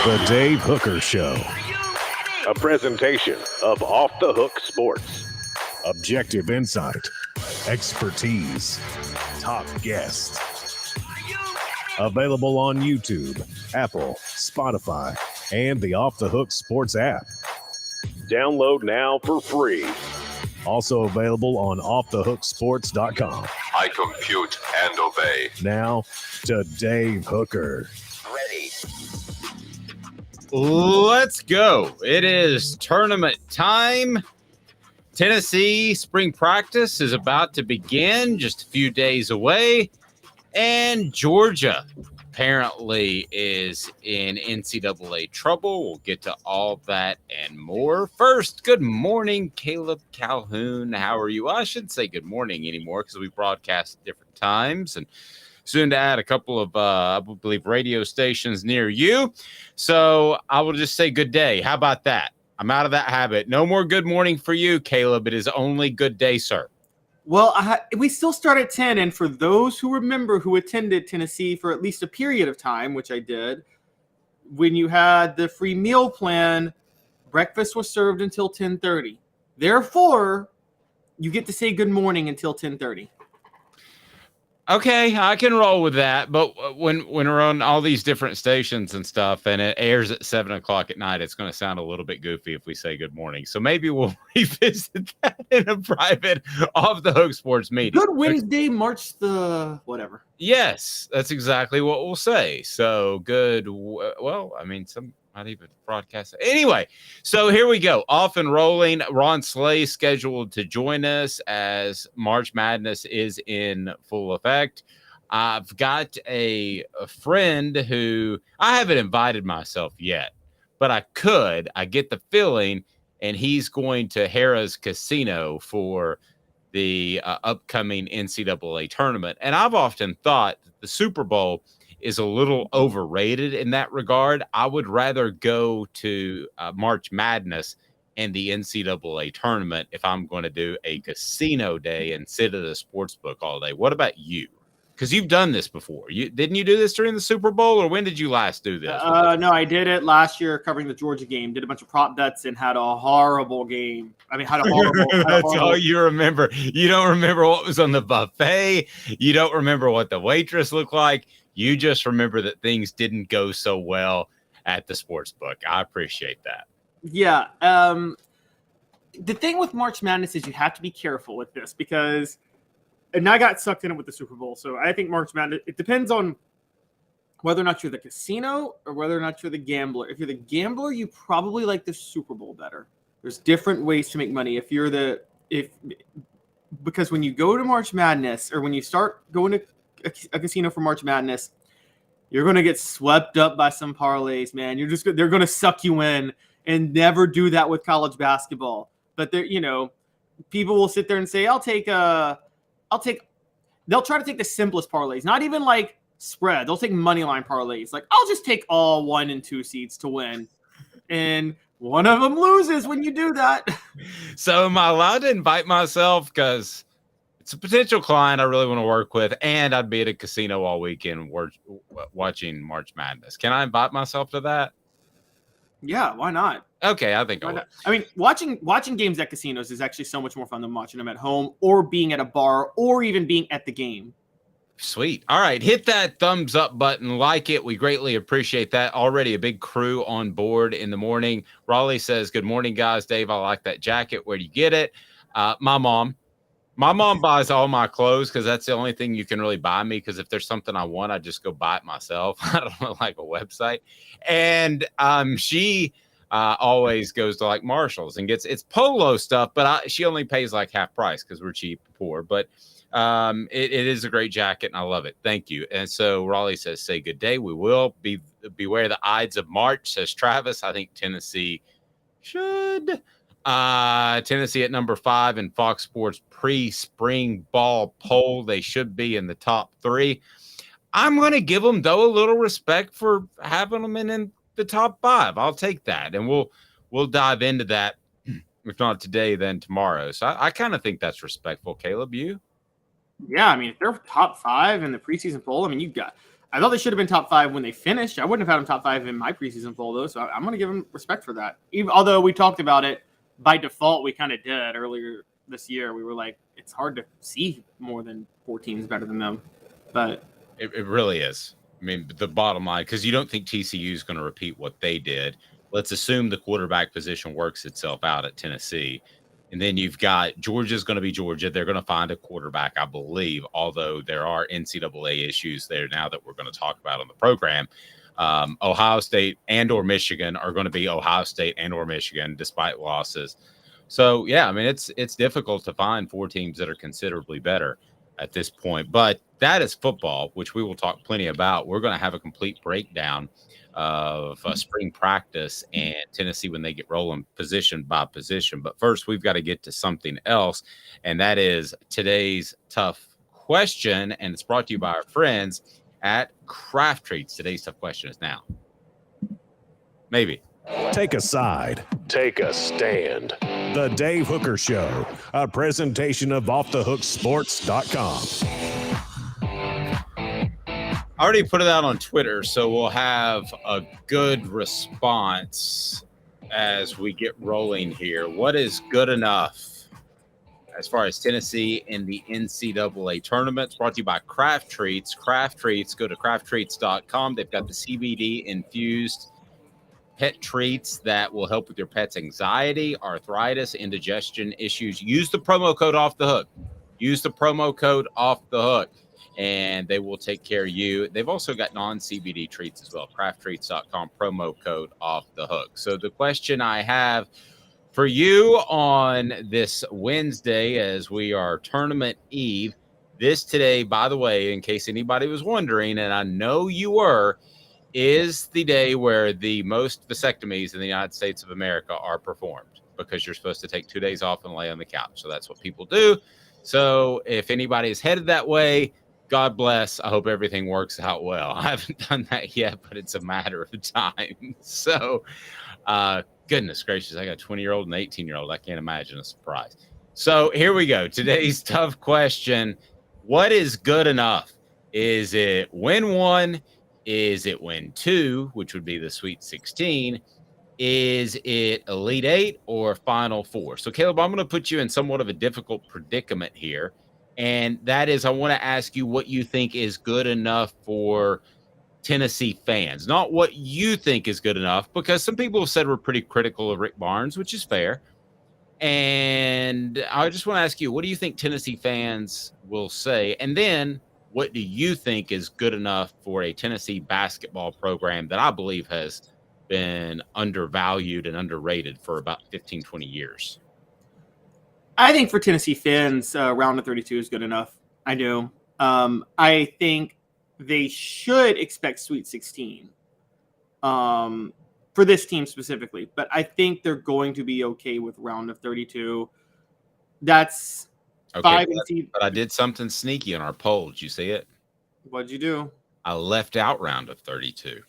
The Dave Hooker Show. A presentation of Off the Hook Sports. Objective insight, expertise, top guests. Available on YouTube, Apple, Spotify, and the Off the Hook Sports app. Download now for free. Also available on offthehooksports.com. I compute and obey. Now to Dave Hooker. Ready. Let's go. It is tournament time. Tennessee spring practice is about to begin, just a few days away. And Georgia apparently is in NCAA trouble. We'll get to all that and more. First, good morning, Caleb Calhoun. How are you? I shouldn't say good morning anymore because we broadcast at different times and soon to add a couple of, I believe, radio stations near you. So I will just say good day. How about that? I'm out of that habit. No more good morning for you, Caleb. It is only good day, sir. Well, we still start at 10, and for those who remember who attended Tennessee for at least a period of time, which I did, when you had the free meal plan, breakfast was served until 10:30. Therefore, you get to say good morning until 10:30. Okay, I can roll with that. But when we're on all these different stations and stuff, and it airs at 7 o'clock at night, it's going to sound a little bit goofy if we say good morning. So maybe we'll revisit that in a private Off the Hook Sports meeting. Good Wednesday, March the whatever. Yes, that's exactly what we'll say. So good. Well, I mean, some might even broadcast it. Anyway, so here we go. Off and rolling. Ron Slay scheduled to join us as March Madness is in full effect. I've got a friend who I haven't invited myself yet, but I could. I get the feeling, and he's going to Harrah's Casino for the upcoming NCAA tournament. And I've often thought that the Super Bowl is a little overrated in that regard. I would rather go to March Madness and the NCAA tournament if I'm going to do a casino day and sit at a sports book all day. What about you? Because you've done this before. Didn't you do this during the Super Bowl, or when did you last do this? No, I did it last year covering the Georgia game. Did a bunch of prop bets and had a horrible game. I mean, had a horrible. That's all you remember. You don't remember what was on the buffet. You don't remember what the waitress looked like. You just remember that things didn't go so well at the sports book. I appreciate that. Yeah. The thing with March Madness is you have to be careful with this because, and I got sucked in it with the Super Bowl. So I think March Madness, it depends on whether or not you're the casino or whether or not you're the gambler. If you're the gambler, you probably like the Super Bowl better. There's different ways to make money. Because when you go to March Madness or when you start going to a casino for March Madness, you're going to get swept up by some parlays, man. They're going to suck you in, and never do that with college basketball. But people will sit there and say, they'll try to take the simplest parlays, not even like spread. They'll take money line parlays. Like, I'll just take all 1 and 2 seeds to win. And one of them loses when you do that. So am I allowed to invite myself? Because it's a potential client I really want to work with, and I'd be at a casino all weekend watching March Madness. Can I invite myself to that? Yeah, why not? Okay, I think I will. I mean, watching games at casinos is actually so much more fun than watching them at home or being at a bar or even being at the game. Sweet. All right, hit that thumbs up button, like it. We greatly appreciate that. Already a big crew on board in the morning. Raleigh says, good morning, guys. Dave, I like that jacket. Where do you get it? My mom buys all my clothes because that's the only thing you can really buy me, because if there's something I want, I just go buy it myself. I don't know, like a website. And she always goes to like Marshall's and gets it's polo stuff, but she only pays like half price because we're cheap, poor. But it is a great jacket and I love it. Thank you. And so Raleigh says, say good day. We will beware the Ides of March, says Travis. I think Tennessee should. Tennessee at number 5 in Fox Sports pre-spring ball poll. They should be in the top 3. I'm going to give them, though, a little respect for having them in the top 5. I'll take that, and we'll dive into that, if not today, then tomorrow. So I kind of think that's respectful. Caleb, you? Yeah, I mean, if they're top 5 in the preseason poll, I mean, I thought they should have been top 5 when they finished. I wouldn't have had them top 5 in my preseason poll, though, so I'm going to give them respect for that. Although we talked about it, by default, we kind of did earlier this year. We were like, it's hard to see more than 4 teams better than them. But it really is. I mean, the bottom line, because you don't think TCU is going to repeat what they did. Let's assume the quarterback position works itself out at Tennessee. And then you've got Georgia's going to be Georgia. They're going to find a quarterback, I believe, although there are NCAA issues there now that we're going to talk about on the program. Ohio State and or Michigan are going to be Ohio State and or Michigan despite losses. So, yeah, I mean, it's difficult to find 4 teams that are considerably better at this point. But that is football, which we will talk plenty about. We're going to have a complete breakdown of spring practice and Tennessee when they get rolling position by position. But first, we've got to get to something else, and that is today's tough question, and it's brought to you by our friends at Craft Treats. Today's tough question is now. Maybe. Take a side. Take a stand. The Dave Hooker Show, a presentation of offthehooksports.com. I already put it out on Twitter, so we'll have a good response as we get rolling here. What is good enough as far as Tennessee in the NCAA tournament? It's brought to you by Craft Treats. Craft Treats, go to crafttreats.com. They've got the CBD infused pet treats that will help with your pet's anxiety, arthritis, indigestion issues. Use the promo code Off the Hook. Use the promo code Off the Hook, and they will take care of you. They've also got non-CBD treats as well. crafttreats.com, promo code Off the Hook. So the question I have for you on this Wednesday, as we are tournament eve, this today, by the way, in case anybody was wondering, and I know you were, is the day where the most vasectomies in the United States of America are performed, because you're supposed to take 2 days off and lay on the couch. So that's what people do. So if anybody is headed that way, God bless. I hope everything works out well. I haven't done that yet, but it's a matter of time. So, goodness gracious, I got a 20-year-old and an 18-year-old. I can't imagine a surprise. So here we go. Today's tough question. What is good enough? Is it win 1? Is it win 2, which would be the Sweet 16? Is it Elite 8 or Final 4? So, Caleb, I'm going to put you in somewhat of a difficult predicament here. And that is, I want to ask you what you think is good enough for Tennessee fans. Not what you think is good enough, because some people have said we're pretty critical of Rick Barnes, which is fair. And I just want to ask you, what do you think Tennessee fans will say? And then what do you think is good enough for a Tennessee basketball program that I believe has been undervalued and underrated for about 15, 20 years? I think for Tennessee fans, round of 32 is good enough. I do. I think they should expect Sweet 16 for this team specifically, but I think they're going to be okay with round of 32. That's okay. But I did something sneaky on our poll. Did you see it? What'd you do? I left out round of 32.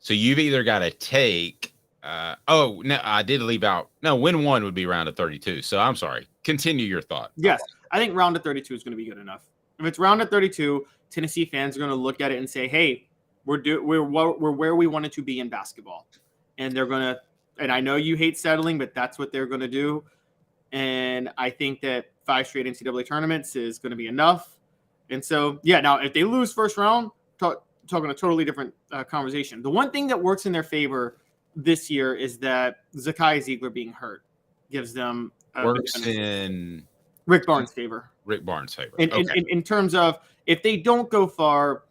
So you've either got to take. No, I did leave out. No, win 1 would be round of 32. So I'm sorry. Continue your thought. Yes, I think round of 32 is going to be good enough. If it's round of 32, Tennessee fans are going to look at it and say, "Hey, we're where we wanted to be in basketball," and they're going to. And I know you hate settling, but that's what they're going to do. And I think that 5 straight NCAA tournaments is going to be enough. And so, yeah. Now, if they lose first round, talking a totally different conversation. The one thing that works in their favor this year is that Zakai Ziegler being hurt gives them works in Rick Barnes' favor. Rick Barnes' favor. In terms of, if they don't go far,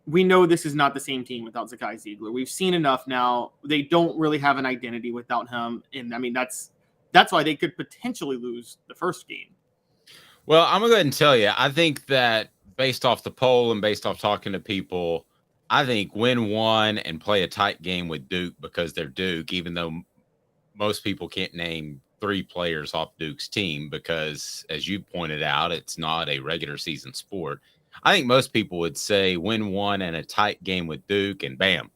we know this is not the same team without Zakai Ziegler. We've seen enough now. They don't really have an identity without him. And I mean, that's why they could potentially lose the first game. Well, I'm going to go ahead and tell you, I think that based off the poll and based off talking to people, I think win 1 and play a tight game with Duke, because they're Duke, even though most people can't name 3 players off Duke's team, because, as you pointed out, it's not a regular season sport. I think most people would say win 1 and a tight game with Duke, and bam,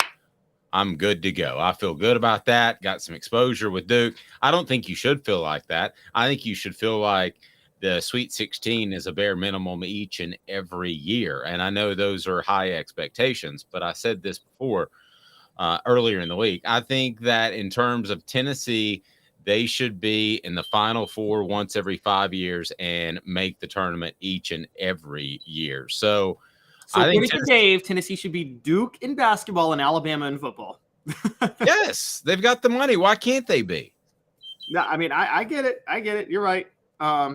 I'm good to go. I feel good about that. Got some exposure with Duke. I don't think you should feel like that. I think you should feel like the Sweet 16 is a bare minimum each and every year. And I know those are high expectations, but I said this before earlier in the week. I think that in terms of Tennessee, they should be in the Final Four once every 5 years and make the tournament each and every year. So I think according to Dave, Tennessee should be Duke in basketball and Alabama in football. Yes, they've got the money. Why can't they be? No, I mean, I get it. I get it. You're right.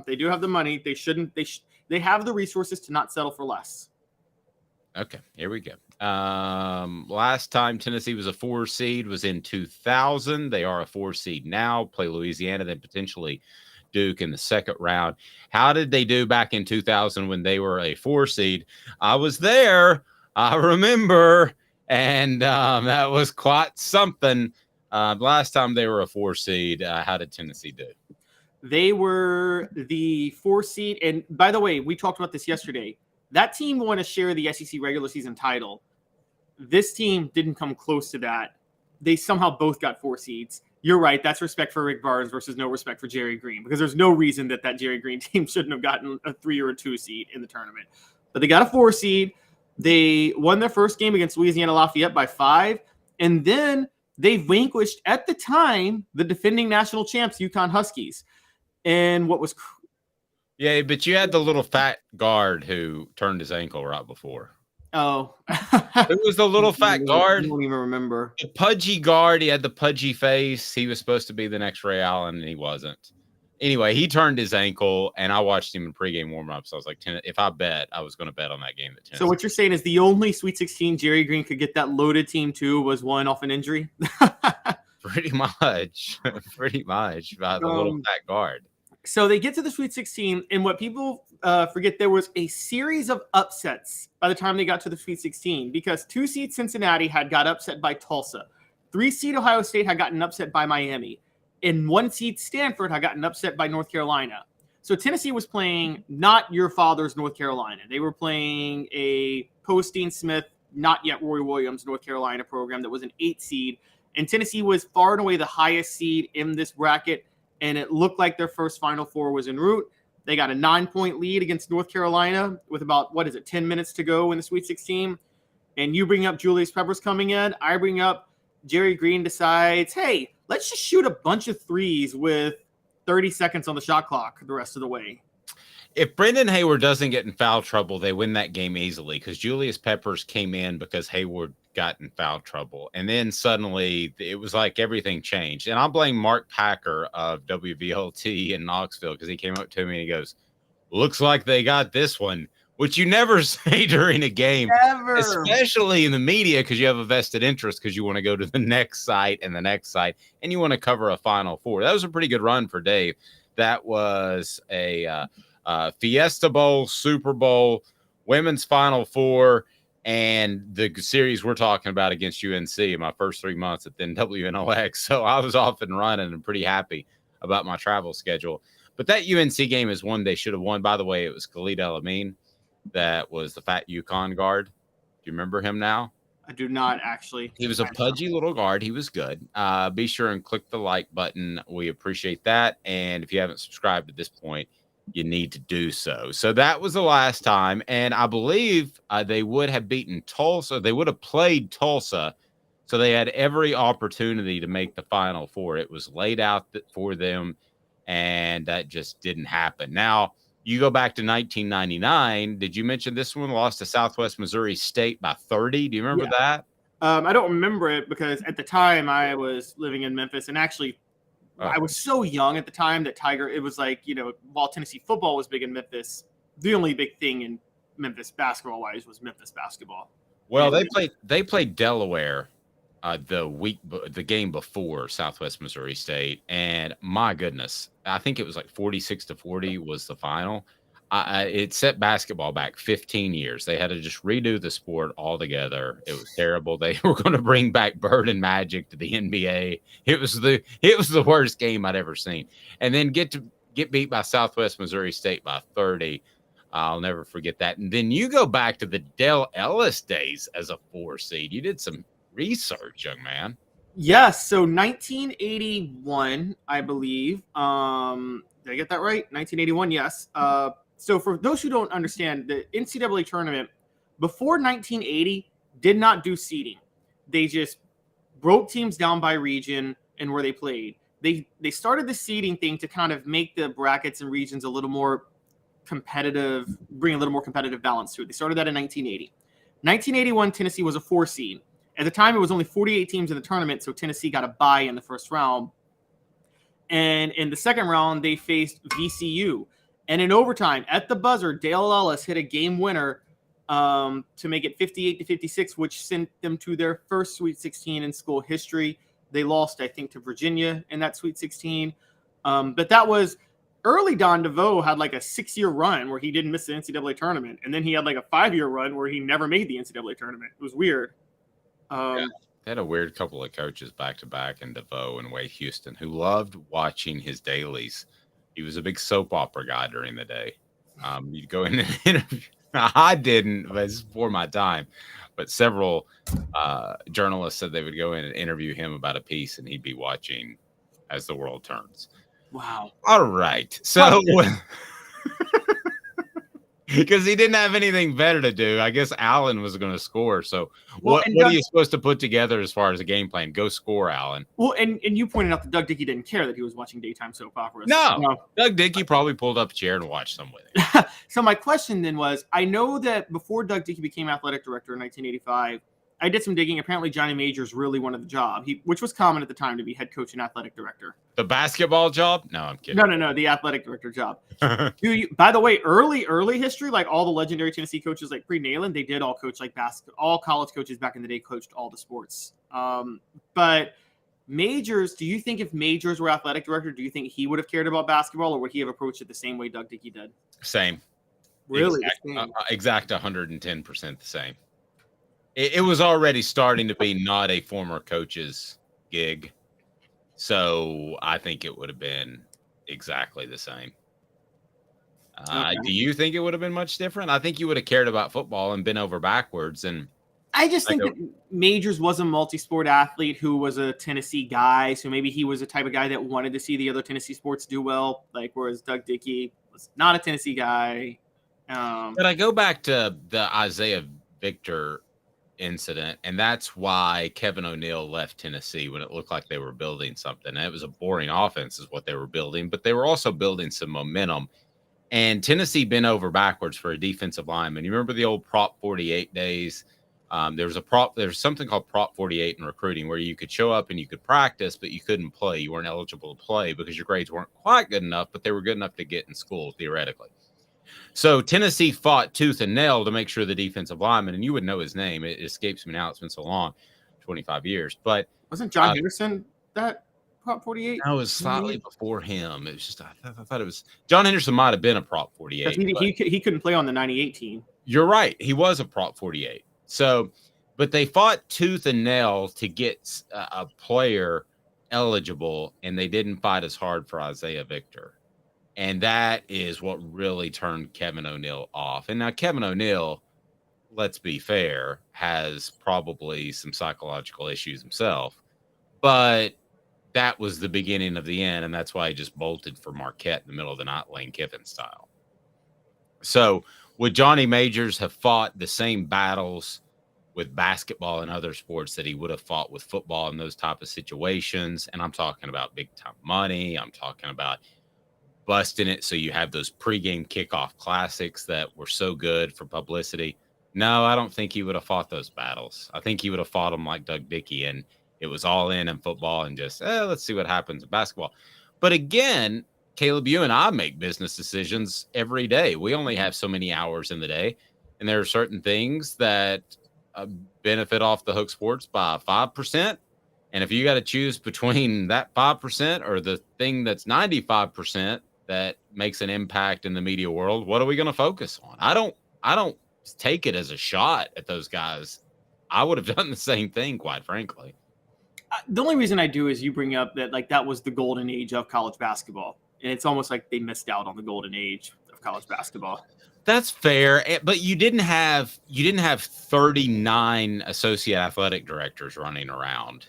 They do have the money. They shouldn't. They have the resources to not settle for less. Okay, here we go. Last time Tennessee was a 4 seed was in 2000. They are a 4 seed now. Play Louisiana, then potentially Duke in the second round. How did they do back in 2000 when they were a 4 seed? I was there. I remember, and that was quite something. Last time they were a 4 seed, how did Tennessee do? They were the 4 seed. And by the way, we talked about this yesterday. That team won to share the SEC regular season title. This team didn't come close to that. They somehow both got 4 seeds. You're right. That's respect for Rick Barnes versus no respect for Jerry Green, because there's no reason that Jerry Green team shouldn't have gotten a 3 or a 2 seed in the tournament. But they got a 4 seed. They won their first game against Louisiana Lafayette by 5. And then they vanquished, at the time, the defending national champs, UConn Huskies. And what was yeah, but you had the little fat guard who turned his ankle right before. Oh. It was the little fat guard. I don't even remember. The pudgy guard. He had the pudgy face. He was supposed to be the next Ray Allen, and he wasn't. Anyway, he turned his ankle, and I watched him in pregame warm-ups. I was like, if I bet, I was going to bet on that game. So what you're saying is the only Sweet 16 Jerry Green could get that loaded team to was one off an injury? Pretty much. Pretty much by the little fat guard. So they get to the Sweet 16, and what people forget, there was a series of upsets by the time they got to the Sweet 16, because 2 seed Cincinnati had got upset by Tulsa. 3 seed Ohio State had gotten upset by Miami. And 1 seed Stanford had gotten upset by North Carolina. So Tennessee was playing not your father's North Carolina. They were playing a Posteen Smith, not yet Roy Williams, North Carolina program that was an 8 seed. And Tennessee was far and away the highest seed in this bracket. And it looked like their first Final Four was en route. They got a 9-point lead against North Carolina with about, 10 minutes to go in the Sweet 16. And you bring up Julius Peppers coming in. I bring up Jerry Green decides, hey, let's just shoot a bunch of threes with 30 seconds on the shot clock the rest of the way. If Brendan Hayward doesn't get in foul trouble, they win that game easily, because Julius Peppers came in because Hayward got in foul trouble. And then suddenly it was like everything changed. And I'll blame Mark Packer of WVLT in Knoxville, because he came up to me and he goes, looks like they got this one, which you never say during a game, Never. Especially in the media, because you have a vested interest, because you want to go to the next site and the next site, and you want to cover a Final Four. That was a pretty good run for Dave. That was a Fiesta Bowl, Super Bowl, Women's Final Four, and the series we're talking about against UNC in my first 3 months at then WNOX. So I was off and running and pretty happy about my travel schedule. But that UNC game is one they should have won. By the way, it was Khalid El-Amin. That was the fat UConn guard. Do you remember him now? I do not, actually. He was a pudgy little guard. He was good. Be sure and click the like button. We appreciate that. And if you haven't subscribed at this point, you need to do so. So that was the last time. And I believe they would have beaten Tulsa. They would have played Tulsa. So they had every opportunity to make the Final Four. It was laid out for them, and that just didn't happen. Now, you go back to 1999. Did you mention this one lost to Southwest Missouri State by 30? Do you remember that? I don't remember it, because at the time I was living in Memphis, and actually I was so young at the time that it was like, while Tennessee football was big in Memphis, the only big thing in Memphis basketball wise was Memphis basketball. Well, they played Delaware the game before Southwest Missouri State, and my goodness, I think it was like 46-40 was the final. It set basketball back 15 years. They had to just redo the sport altogether. It was terrible. They were going to bring back Bird and Magic to the NBA. It was the worst game I'd ever seen. And then get beat by Southwest Missouri State by 30. I'll never forget that. And then you go back to the Dell Ellis days as a 4 seed. You did some research, young man. Yes. So 1981, I believe. Did I get that right? 1981, yes. So for those who don't understand, the NCAA tournament before 1980 did not do seeding. They just broke teams down by region and where they played. They started the seeding thing to kind of make the brackets and regions a little more competitive, bring a little more competitive balance to it. They started that in 1980. 1981, Tennessee was a 4 seed. At the time, it was only 48 teams in the tournament, so Tennessee got a bye in the first round. And in the second round, they faced VCU. And in overtime, at the buzzer, Dale Ellis hit a game winner to make it 58-56, which sent them to their first Sweet 16 in school history. They lost, I think, to Virginia in that Sweet 16. But that was early. Don DeVoe had like a 6-year run where he didn't miss the NCAA tournament. And then he had like a 5-year run where he never made the NCAA tournament. It was weird. Yeah. They had a weird couple of coaches back to back in DeVoe and Wade Houston who loved watching his dailies. He was a big soap opera guy during the day. You'd go in and interview. I didn't, but it's before my time. But several journalists said they would go in and interview him about a piece, and he'd be watching as the world turns. Wow. All right. So, because he didn't have anything better to do, I guess Allen was going to score. So, what are you supposed to put together as far as a game plan? Go score, Allen. Well, and you pointed out that Doug Dickey didn't care that he was watching daytime soap operas. No. Doug Dickey probably pulled up a chair and watched some with it. So my question then was, I know that before Doug Dickey became athletic director in 1985, I did some digging. Apparently, Johnny Majors really wanted the job, which was common at the time to be head coach and athletic director. The basketball job? No, I'm kidding. No, the athletic director job. By the way, early history, like all the legendary Tennessee coaches, like pre-Nalen, they did all coach like basketball. All college coaches back in the day coached all the sports. But Majors, do you think if Majors were athletic director, do you think he would have cared about basketball, or would he have approached it the same way Doug Dickey did? Same. Really? Exact 110% the same. It was already starting to be not a former coach's gig. So I think it would have been exactly the same. Okay. Do you think it would have been much different? I think you would have cared about football and been over backwards. And I just think that Majors was a multi-sport athlete who was a Tennessee guy. So maybe he was the type of guy that wanted to see the other Tennessee sports do well. Like, whereas Doug Dickey was not a Tennessee guy. But I go back to the Isaiah Victor incident, and that's why Kevin O'Neill left Tennessee when it looked like they were building something. And it was a boring offense is what they were building, but they were also building some momentum. And Tennessee bent over backwards for a defensive lineman. You remember the old Prop 48 days? There's something called Prop 48 in recruiting where you could show up and you could practice, but you couldn't play. You weren't eligible to play because your grades weren't quite good enough, but they were good enough to get in school theoretically. So Tennessee fought tooth and nail to make sure the defensive lineman, and you would know his name. It escapes me now. It's been so long, 25 years. But wasn't John Henderson that Prop 48? No, it was slightly before him. It was just I thought it was John Henderson might have been a Prop 48. He couldn't play on the 98 team. You're right. He was a Prop 48. So, but they fought tooth and nail to get a player eligible, and they didn't fight as hard for Isaiah Victor. And that is what really turned Kevin O'Neill off. And now Kevin O'Neill, let's be fair, has probably some psychological issues himself. But that was the beginning of the end, and that's why he just bolted for Marquette in the middle of the night, Lane Kiffin style. So would Johnny Majors have fought the same battles with basketball and other sports that he would have fought with football in those type of situations? And I'm talking about big-time money. I'm talking about busting it so you have those pregame kickoff classics that were so good for publicity. No, I don't think he would have fought those battles. I think he would have fought them like Doug Dickey, and it was all in football and just, let's see what happens in basketball. But again, Caleb, you and I make business decisions every day. We only have so many hours in the day, and there are certain things that benefit off the hook sports by 5%. And if you got to choose between that 5% or the thing that's 95%, that makes an impact in the media world, what are we going to focus on? I don't take it as a shot at those guys. I would have done the same thing, quite frankly. The only reason I do is you bring up that like that was the golden age of college basketball, and it's almost like they missed out on the golden age of college basketball. That's fair, but you didn't have 39 associate athletic directors running around.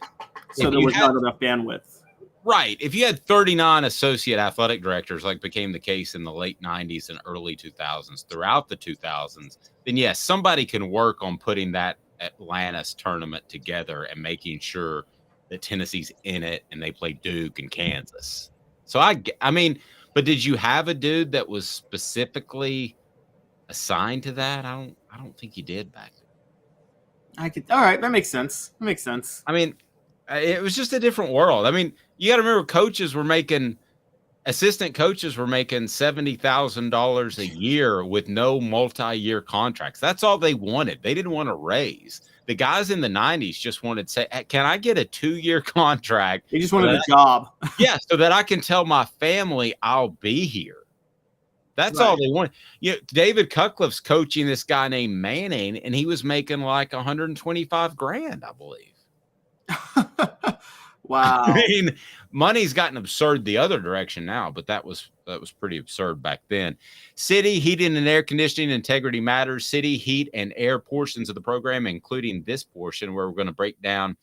So there was not enough bandwidth. Right. If you had 39 associate athletic directors, like became the case in the late 90s and early 2000s, throughout the 2000s, then yes, somebody can work on putting that Atlantis tournament together and making sure that Tennessee's in it and they play Duke and Kansas. So I mean, but did you have a dude that was specifically assigned to that? I don't think you did back then. All right, that makes sense. That makes sense. I mean, it was just a different world. I mean, you got to remember, assistant coaches were making $70,000 a year with no multi-year contracts. That's all they wanted. They didn't want to raise. The guys in the 90s just wanted to say, hey, can I get a 2-year contract? They just wanted a job. Yeah, so that I can tell my family I'll be here. That's all they wanted. David Cutcliffe's coaching this guy named Manning, and he was making like $125,000, I believe. Wow. I mean, money's gotten absurd the other direction now, but that was pretty absurd back then. City heating and air conditioning integrity matters. City heat and air portions of the program, including this portion where we're going to break down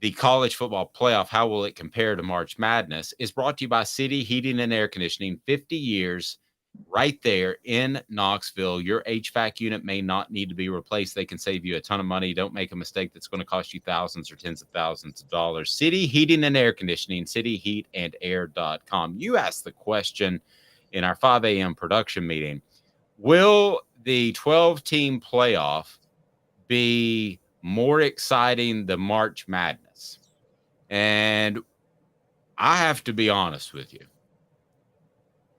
the college football playoff. How will it compare to March Madness? Is brought to you by City Heating and Air Conditioning. 50 years right there in Knoxville. Your HVAC unit may not need to be replaced. They can save you a ton of money. Don't make a mistake that's going to cost you thousands or tens of thousands of dollars. City Heating and Air Conditioning, cityheatandair.com. You asked the question in our 5 a.m. production meeting, will the 12-team playoff be more exciting than March Madness? And I have to be honest with you.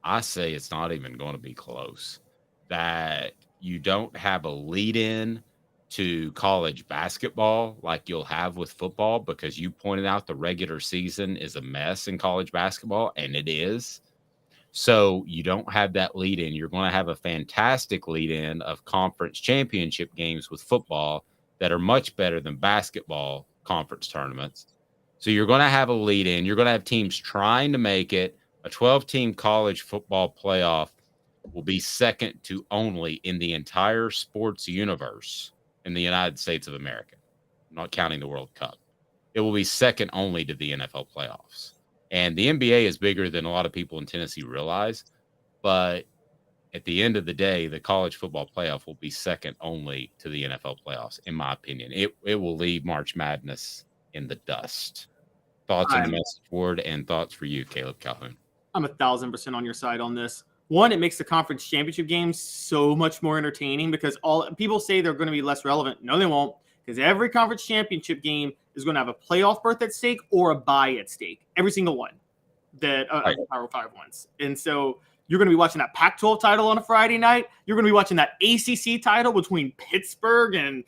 I say it's not even going to be close. That you don't have a lead-in to college basketball like you'll have with football, because you pointed out the regular season is a mess in college basketball, and it is. So you don't have that lead-in. You're going to have a fantastic lead-in of conference championship games with football that are much better than basketball conference tournaments. So you're going to have a lead-in. You're going to have teams trying to make it. A 12-team college football playoff will be second to only in the entire sports universe in the United States of America, not counting the World Cup. It will be second only to the NFL playoffs. And the NBA is bigger than a lot of people in Tennessee realize. But at the end of the day, the college football playoff will be second only to the NFL playoffs, in my opinion. It will leave March Madness in the dust. Thoughts on the message board and thoughts for you, Caleb Calhoun? I'm 1,000% on your side on this. One, it makes the conference championship games so much more entertaining, because all people say they're going to be less relevant. No, they won't, because every conference championship game is going to have a playoff berth at stake or a bye at stake. Every single one that Power 5 ones. And so you're going to be watching that Pac-12 title on a Friday night. You're going to be watching that ACC title between Pittsburgh and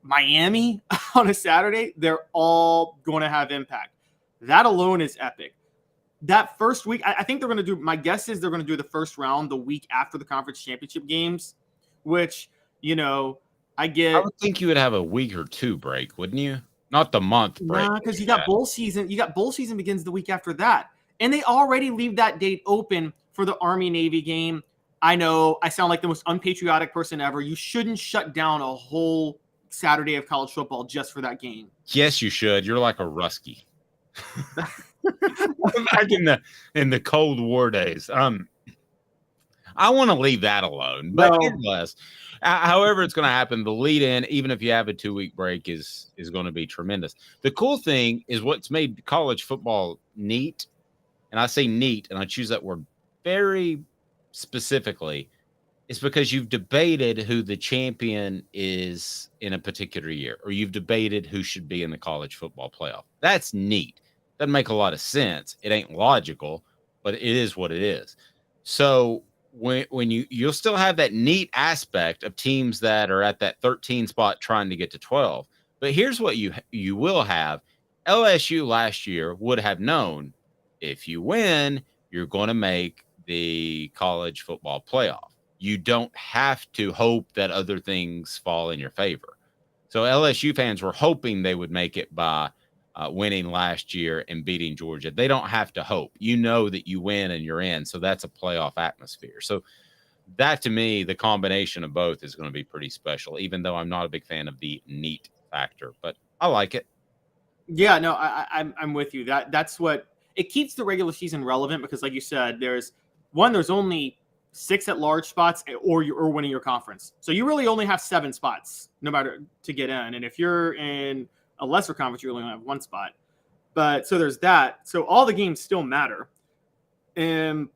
Miami on a Saturday. They're all going to have impact. That alone is epic. That first week, I think they're going to do, my guess is they're going to do the first round the week after the conference championship games, which, I would think you would have a week or two break, wouldn't you? Not the month break. Nah, because you got bowl season. Bowl season begins the week after that. And they already leave that date open for the Army-Navy game. I know I sound like the most unpatriotic person ever. You shouldn't shut down a whole Saturday of college football just for that game. Yes, you should. You're like a Rusky. Back in the Cold War days. I want to leave that alone, but nonetheless, however it's going to happen, the lead in, even if you have a 2-week break, is going to be tremendous. The cool thing is what's made college football neat, and I say neat, and I choose that word very specifically, is because you've debated who the champion is in a particular year, or you've debated who should be in the college football playoff. That's neat. Doesn't make a lot of sense. It ain't logical, but it is what it is. So when you'll still have that neat aspect of teams that are at that 13 spot trying to get to 12. But here's what you will have. LSU last year would have known, if you win, you're going to make the college football playoff. You don't have to hope that other things fall in your favor. So LSU fans were hoping they would make it by winning last year and beating Georgia. They don't have to hope. You know that you win and you're in. So that's a playoff atmosphere. So that, to me, the combination of both is going to be pretty special, even though I'm not a big fan of the neat factor. But I like it. Yeah, no, I'm with you. That's what it keeps the regular season relevant because, like you said, there's only 6 at-large spots, or winning your conference, so you really only have 7 spots, no matter to get in. And if you're in a lesser conference, you only have 1 spot. But so there's that. So all the games still matter, and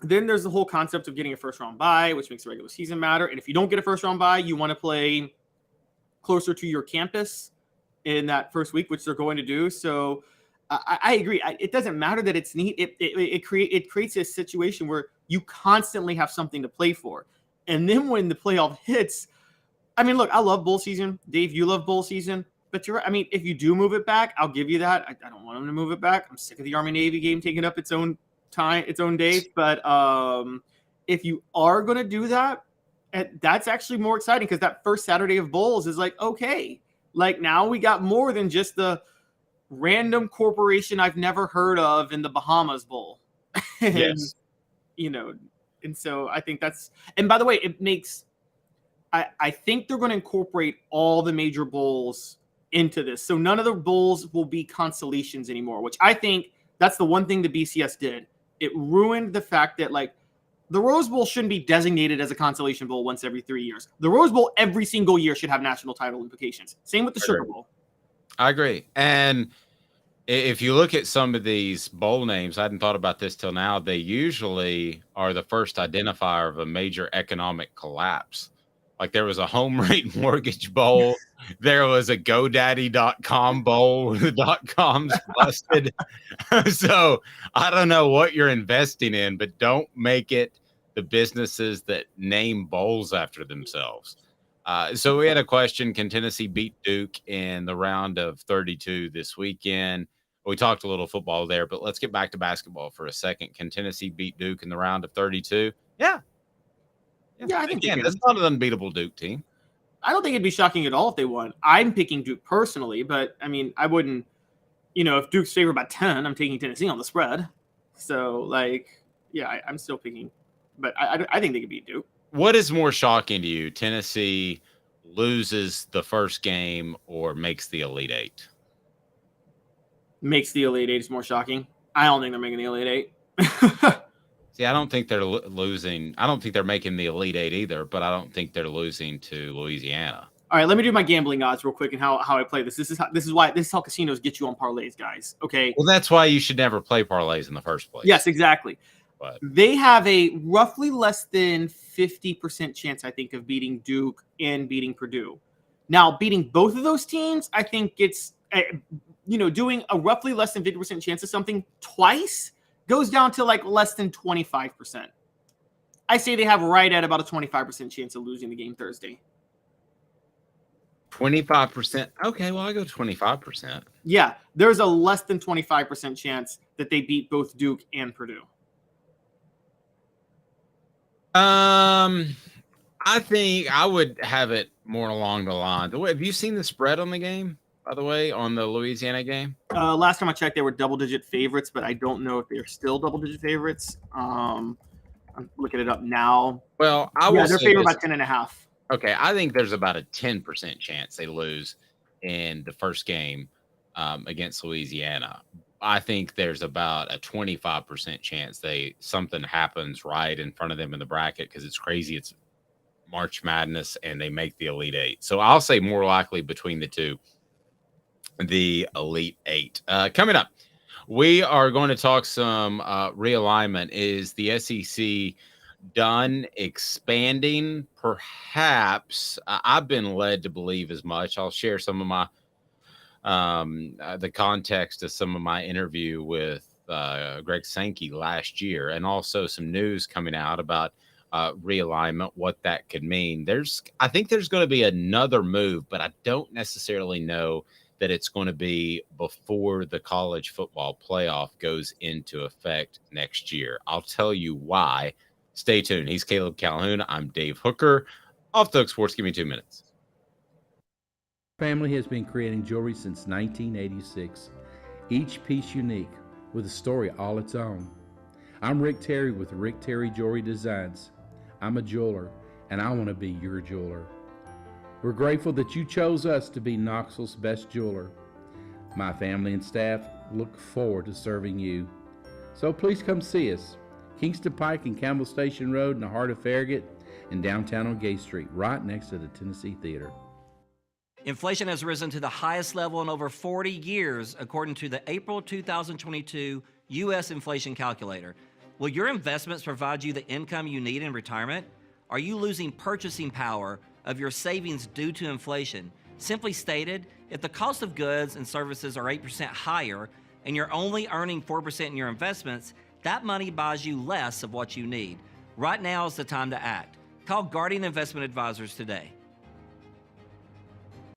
then there's the whole concept of getting a first-round bye, which makes the regular season matter. And if you don't get a first-round bye, you want to play closer to your campus in that first week, which they're going to do. So I agree. It doesn't matter that it's neat. It creates a situation where you constantly have something to play for. And then when the playoff hits, I mean, look, I love bowl season. Dave, you love bowl season. But I mean, if you do move it back, I'll give you that. I don't want them to move it back. I'm sick of the Army-Navy game taking up its own time, its own days. But if you are going to do that, that's actually more exciting because that first Saturday of bowls is like, okay, like now we got more than just the random corporation I've never heard of in the Bahamas Bowl. And, Yes. And so I think and by the way, it makes, I think they're going to incorporate all the major bowls into this. So none of the bowls will be consolations anymore, which I think that's the one thing the BCS did. It ruined the fact that like the Rose Bowl shouldn't be designated as a consolation bowl once every 3 years. The Rose Bowl every single year should have national title implications. Same with the Sugar Bowl. I agree. And if you look at some of these bowl names, I hadn't thought about this till now. They usually are the first identifier of a major economic collapse. Like there was a home rate mortgage bowl. There was a GoDaddy.com bowl. The .coms busted. So I don't know what you're investing in, but don't make it the businesses that name bowls after themselves. So we had a question. Can Tennessee beat Duke in the round of 32 this weekend? We talked a little football there, but let's get back to basketball for a second. Can Tennessee beat Duke in the round of 32? Yeah. Yeah, I think again, that's not an unbeatable Duke team. I don't think it'd be shocking at all if they won. I'm picking Duke personally, but I mean, I wouldn't, if Duke's favored by 10, I'm taking Tennessee on the spread. So, like, yeah, I'm still picking, but I think they could beat Duke. What is more shocking to you? Tennessee loses the first game or makes the Elite Eight? Makes the Elite Eight is more shocking. I don't think they're making the Elite Eight. See, I don't think they're losing. I don't think they're making the Elite Eight either, but I don't think they're losing to Louisiana. All right, let me do my gambling odds real quick and how I play this. This is how casinos get you on parlays, guys. Okay. Well, that's why you should never play parlays in the first place. Yes, exactly. But they have a roughly less than 50% chance, I think, of beating Duke and beating Purdue. Now, beating both of those teams, I think it's doing a roughly less than 50% chance of something twice goes down to like less than 25%. I say they have right at about a 25% chance of losing the game Thursday. 25%. Okay, well, I go 25%. Yeah, there's a less than 25% chance that they beat both Duke and Purdue. I think I would have it more along the line. Have you seen the spread on the game, by the way, on the Louisiana game? Last time I checked, they were double-digit favorites, but I don't know if they're still double-digit favorites. I'm looking it up now. Well, they're favored by 10.5. Okay, I think there's about a 10% chance they lose in the first game against Louisiana. I think there's about a 25% chance something happens right in front of them in the bracket because it's crazy. It's March Madness and they make the Elite Eight. So I'll say more likely between the two, the Elite Eight. Coming up, we are going to talk some realignment. Is the SEC done expanding? Perhaps. I've been led to believe as much. I'll share some of my the context of some of my interview with Greg Sankey last year, and also some news coming out about realignment, what that could mean. I think there's going to be another move, but I don't necessarily know that it's going to be before the college football playoff goes into effect next year. I'll tell you why. Stay tuned. He's Caleb Calhoun. I'm Dave Hooker. Off the Hook Sports. Give me 2 minutes. Family has been creating jewelry since 1986, each piece unique with a story all its own. I'm Rick Terry with Rick Terry Jewelry Designs. I'm a jeweler, and I want to be your jeweler. We're grateful that you chose us to be Knoxville's best jeweler. My family and staff look forward to serving you. So please come see us. Kingston Pike and Campbell Station Road in the heart of Farragut and downtown on Gay Street, right next to the Tennessee Theater. Inflation has risen to the highest level in over 40 years, according to the April 2022 U.S. Inflation Calculator. Will your investments provide you the income you need in retirement? Are you losing purchasing power of your savings due to inflation? Simply stated, if the cost of goods and services are 8% higher and you're only earning 4% in your investments, that money buys you less of what you need. Right now is the time to act. Call Guardian Investment Advisors today.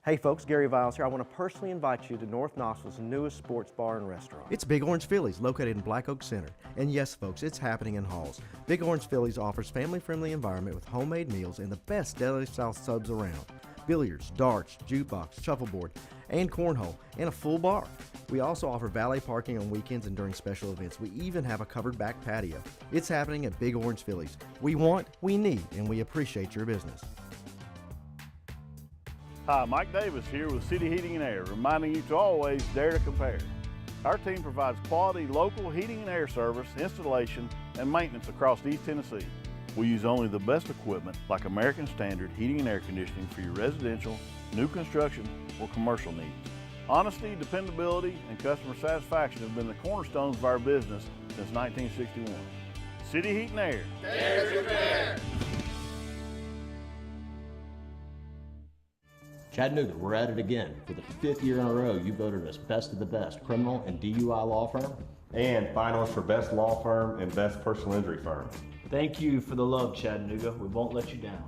Hey folks, Gary Viles here. I want to personally invite you to North Knoxville's newest sports bar and restaurant. It's Big Orange Phillies, located in Black Oak Center. And yes folks, it's happening in Halls. Big Orange Phillies offers family-friendly environment with homemade meals and the best deli-style subs around. Billiards, darts, jukebox, shuffleboard, and cornhole, and a full bar. We also offer valet parking on weekends and during special events. We even have a covered back patio. It's happening at Big Orange Phillies. We want, we need, and we appreciate your business. Hi, Mike Davis here with City Heating and Air, reminding you to always dare to compare. Our team provides quality local heating and air service, installation, and maintenance across East Tennessee. We use only the best equipment like American Standard heating and air conditioning for your residential, new construction, or commercial needs. Honesty, dependability, and customer satisfaction have been the cornerstones of our business since 1961. City Heat and Air. Dare to compare. Chattanooga, we're at it again. For the 5th year in a row, you voted us best of the best criminal and DUI law firm. And finalists for best law firm and best personal injury firm. Thank you for the love, Chattanooga. We won't let you down.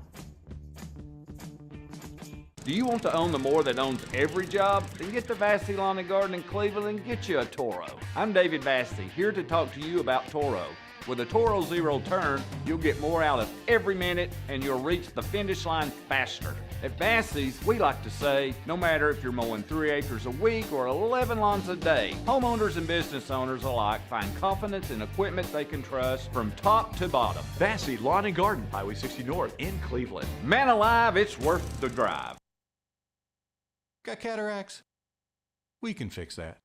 Do you want to own the more that owns every job? Then get to Vassey Lawn and Garden in Cleveland and get you a Toro. I'm David Vassey, here to talk to you about Toro. With a Toro Zero Turn, you'll get more out of every minute and you'll reach the finish line faster. At Vassey's, we like to say, no matter if you're mowing 3 acres a week or 11 lawns a day, homeowners and business owners alike find confidence in equipment they can trust from top to bottom. Vassey Lawn and Garden, Highway 60 North in Cleveland. Man alive, it's worth the drive. Got cataracts? We can fix that.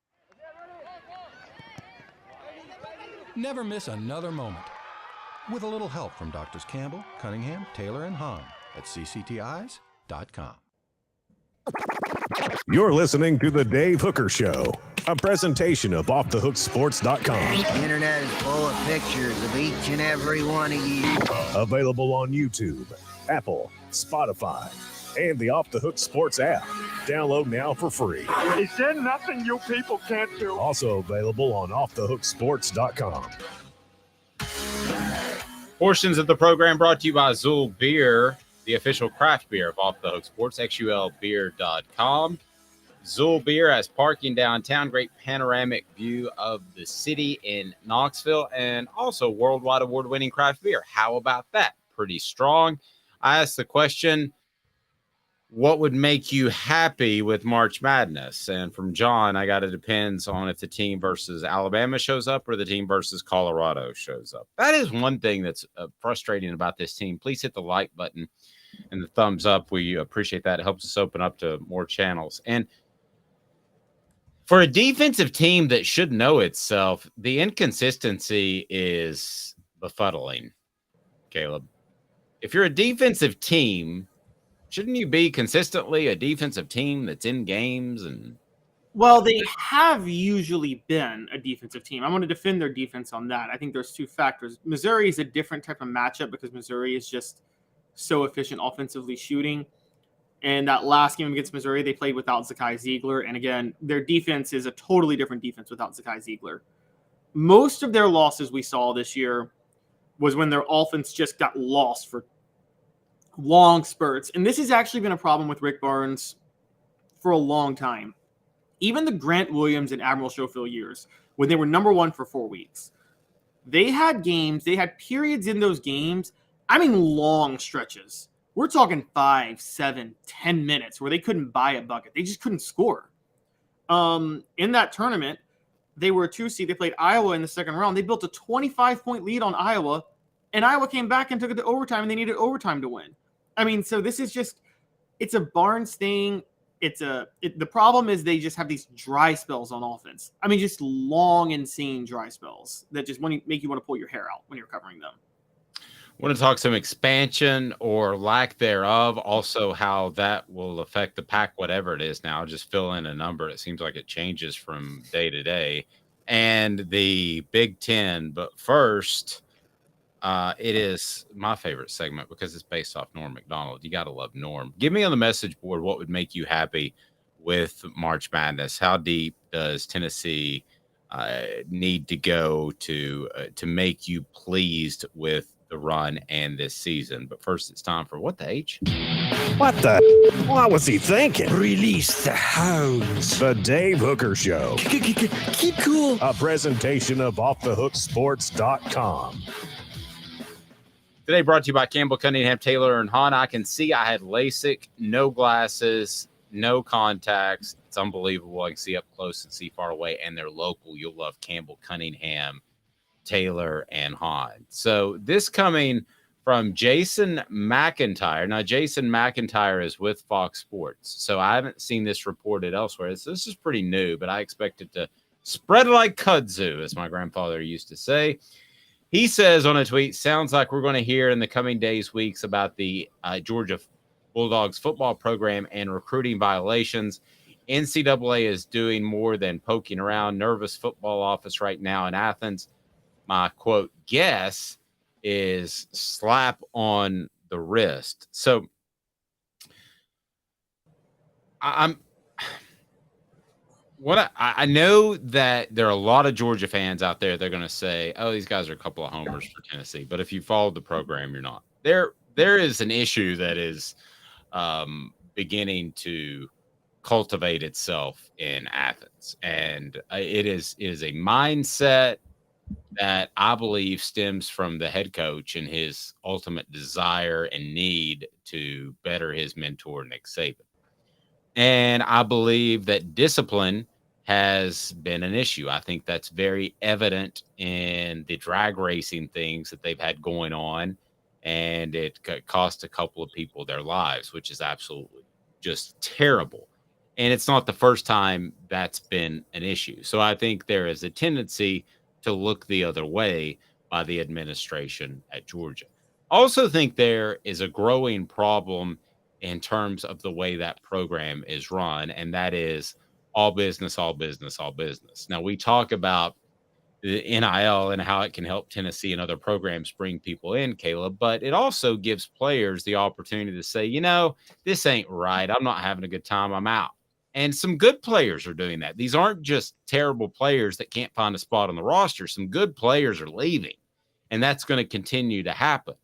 Never miss another moment. With a little help from Doctors Campbell, Cunningham, Taylor, and Hahn at cctis.com. You're listening to The Dave Hooker Show, a presentation of OffTheHookSports.com. The internet is full of pictures of each and every one of you. Available on YouTube, Apple, Spotify, and the Off the Hook Sports app. Download now for free. Is there nothing you people can't do? Also available on OffTheHookSports.com. Portions of the program brought to you by Zool Beer, the official craft beer of Off the Hook Sports, xulbeer.com. Zool Beer has parking downtown, great panoramic view of the city in Knoxville, and also worldwide award-winning craft beer. How about that? Pretty strong. I asked the question, what would make you happy with March Madness? And from John, I got it depends on if the team versus Alabama shows up or the team versus Colorado shows up. That is one thing that's frustrating about this team. Please hit the like button and the thumbs up. We appreciate that. It helps us open up to more channels. And for a defensive team that should know itself, the inconsistency is befuddling, Caleb. If you're a defensive team, shouldn't you be consistently a defensive team that's in games? And well, they have usually been a defensive team. I'm going to defend their defense on that. I think there's two factors. Missouri is a different type of matchup because Missouri is just so efficient offensively shooting. And that last game against Missouri, they played without Zakai Ziegler. And again, their defense is a totally different defense without Zakai Ziegler. Most of their losses we saw this year was when their offense just got lost for long spurts. And this has actually been a problem with Rick Barnes for a long time. Even the Grant Williams and Admiral Schofield years, when they were number one for 4 weeks, they had games, they had periods in those games, I mean long stretches. We're talking 5, 7, 10 minutes where they couldn't buy a bucket. They just couldn't score. In that tournament, they were a 2 seed. They played Iowa in the second round. They built a 25-point lead on Iowa, and Iowa came back and took it to overtime, and they needed overtime to win. I mean, so this is just, it's a Barnes thing. the problem is they just have these dry spells on offense. I mean, just long, insane dry spells that just make you want to pull your hair out when you're covering them. Want to talk some expansion or lack thereof, also how that will affect the pack, whatever it is now. Just fill in a number. It seems like it changes from day to day. And the Big Ten. But first, it is my favorite segment because it's based off Norm Macdonald. You got to love Norm. Give me on the message board what would make you happy with March Madness. How deep does Tennessee need to go to make you pleased with the run and this season? But first, it's time for What the H? What the? What was he thinking? Release the hounds. The Dave Hooker Show. Keep cool. A presentation of OffTheHookSports.com. Today brought to you by Campbell, Cunningham, Taylor, and Hahn. I can see I had LASIK, no glasses, no contacts. It's unbelievable. I can see up close and see far away, and they're local. You'll love Campbell, Cunningham, Taylor, and Hahn. So this coming from Jason McIntyre. Now, Jason McIntyre is with Fox Sports, so I haven't seen this reported elsewhere. This is pretty new, but I expect it to spread like kudzu, as my grandfather used to say. He says on a tweet, sounds like we're going to hear in the coming days, weeks about the Georgia Bulldogs football program and recruiting violations. NCAA is doing more than poking around. Nervous football office right now in Athens. My quote guess is slap on the wrist. So I know that there are a lot of Georgia fans out there. They're going to say, "Oh, these guys are a couple of homers for Tennessee." But if you followed the program, you're not. There is an issue that is beginning to cultivate itself in Athens, and it is a mindset that I believe stems from the head coach and his ultimate desire and need to better his mentor, Nick Saban. And I believe that discipline has been an issue. I think that's very evident in the drag racing things that they've had going on. And it cost a couple of people their lives, which is absolutely just terrible. And it's not the first time that's been an issue. So I think there is a tendency to look the other way by the administration at Georgia. I also think there is a growing problem in terms of the way that program is run, and that is all business, all business, all business. Now, we talk about the NIL and how it can help Tennessee and other programs bring people in, Caleb, but it also gives players the opportunity to say, you know, this ain't right. I'm not having a good time. I'm out. And some good players are doing that. These aren't just terrible players that can't find a spot on the roster. Some good players are leaving, and that's going to continue to happen.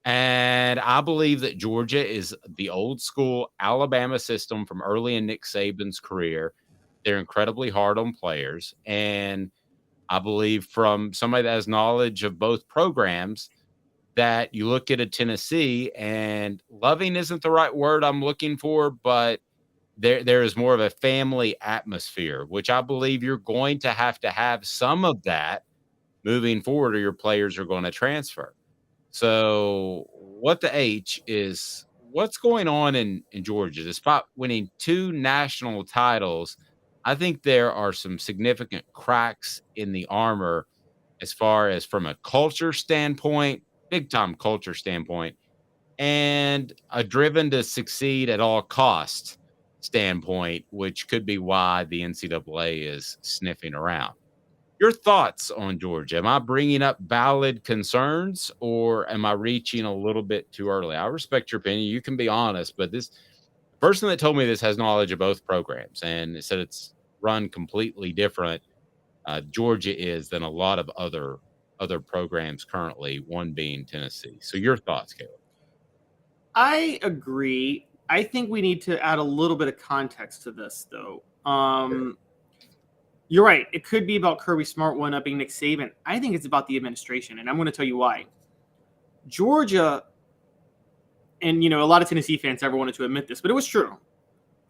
And I believe that Georgia is the old school Alabama system from early in Nick Saban's career. They're incredibly hard on players. And I believe from somebody that has knowledge of both programs that you look at a Tennessee, and loving isn't the right word I'm looking for, but there is more of a family atmosphere, which I believe you're going to have some of that moving forward, or your players are going to transfer. So what the H is what's going on in Georgia. Despite winning 2 national titles, I think there are some significant cracks in the armor as far as from a culture standpoint, big time culture standpoint, and a driven to succeed at all costs standpoint, which could be why the NCAA is sniffing around. Your thoughts on Georgia? Am I bringing up valid concerns, or am I reaching a little bit too early? I respect your opinion. You can be honest, but this person that told me this has knowledge of both programs, and it said it's run completely different. Georgia is than a lot of other programs currently, one being Tennessee. So your thoughts, Caleb? I agree. I think we need to add a little bit of context to this, though. You're right. It could be about Kirby Smart one-upping Nick Saban. I think it's about the administration, and I'm going to tell you why. Georgia, and, a lot of Tennessee fans never wanted to admit this, but it was true.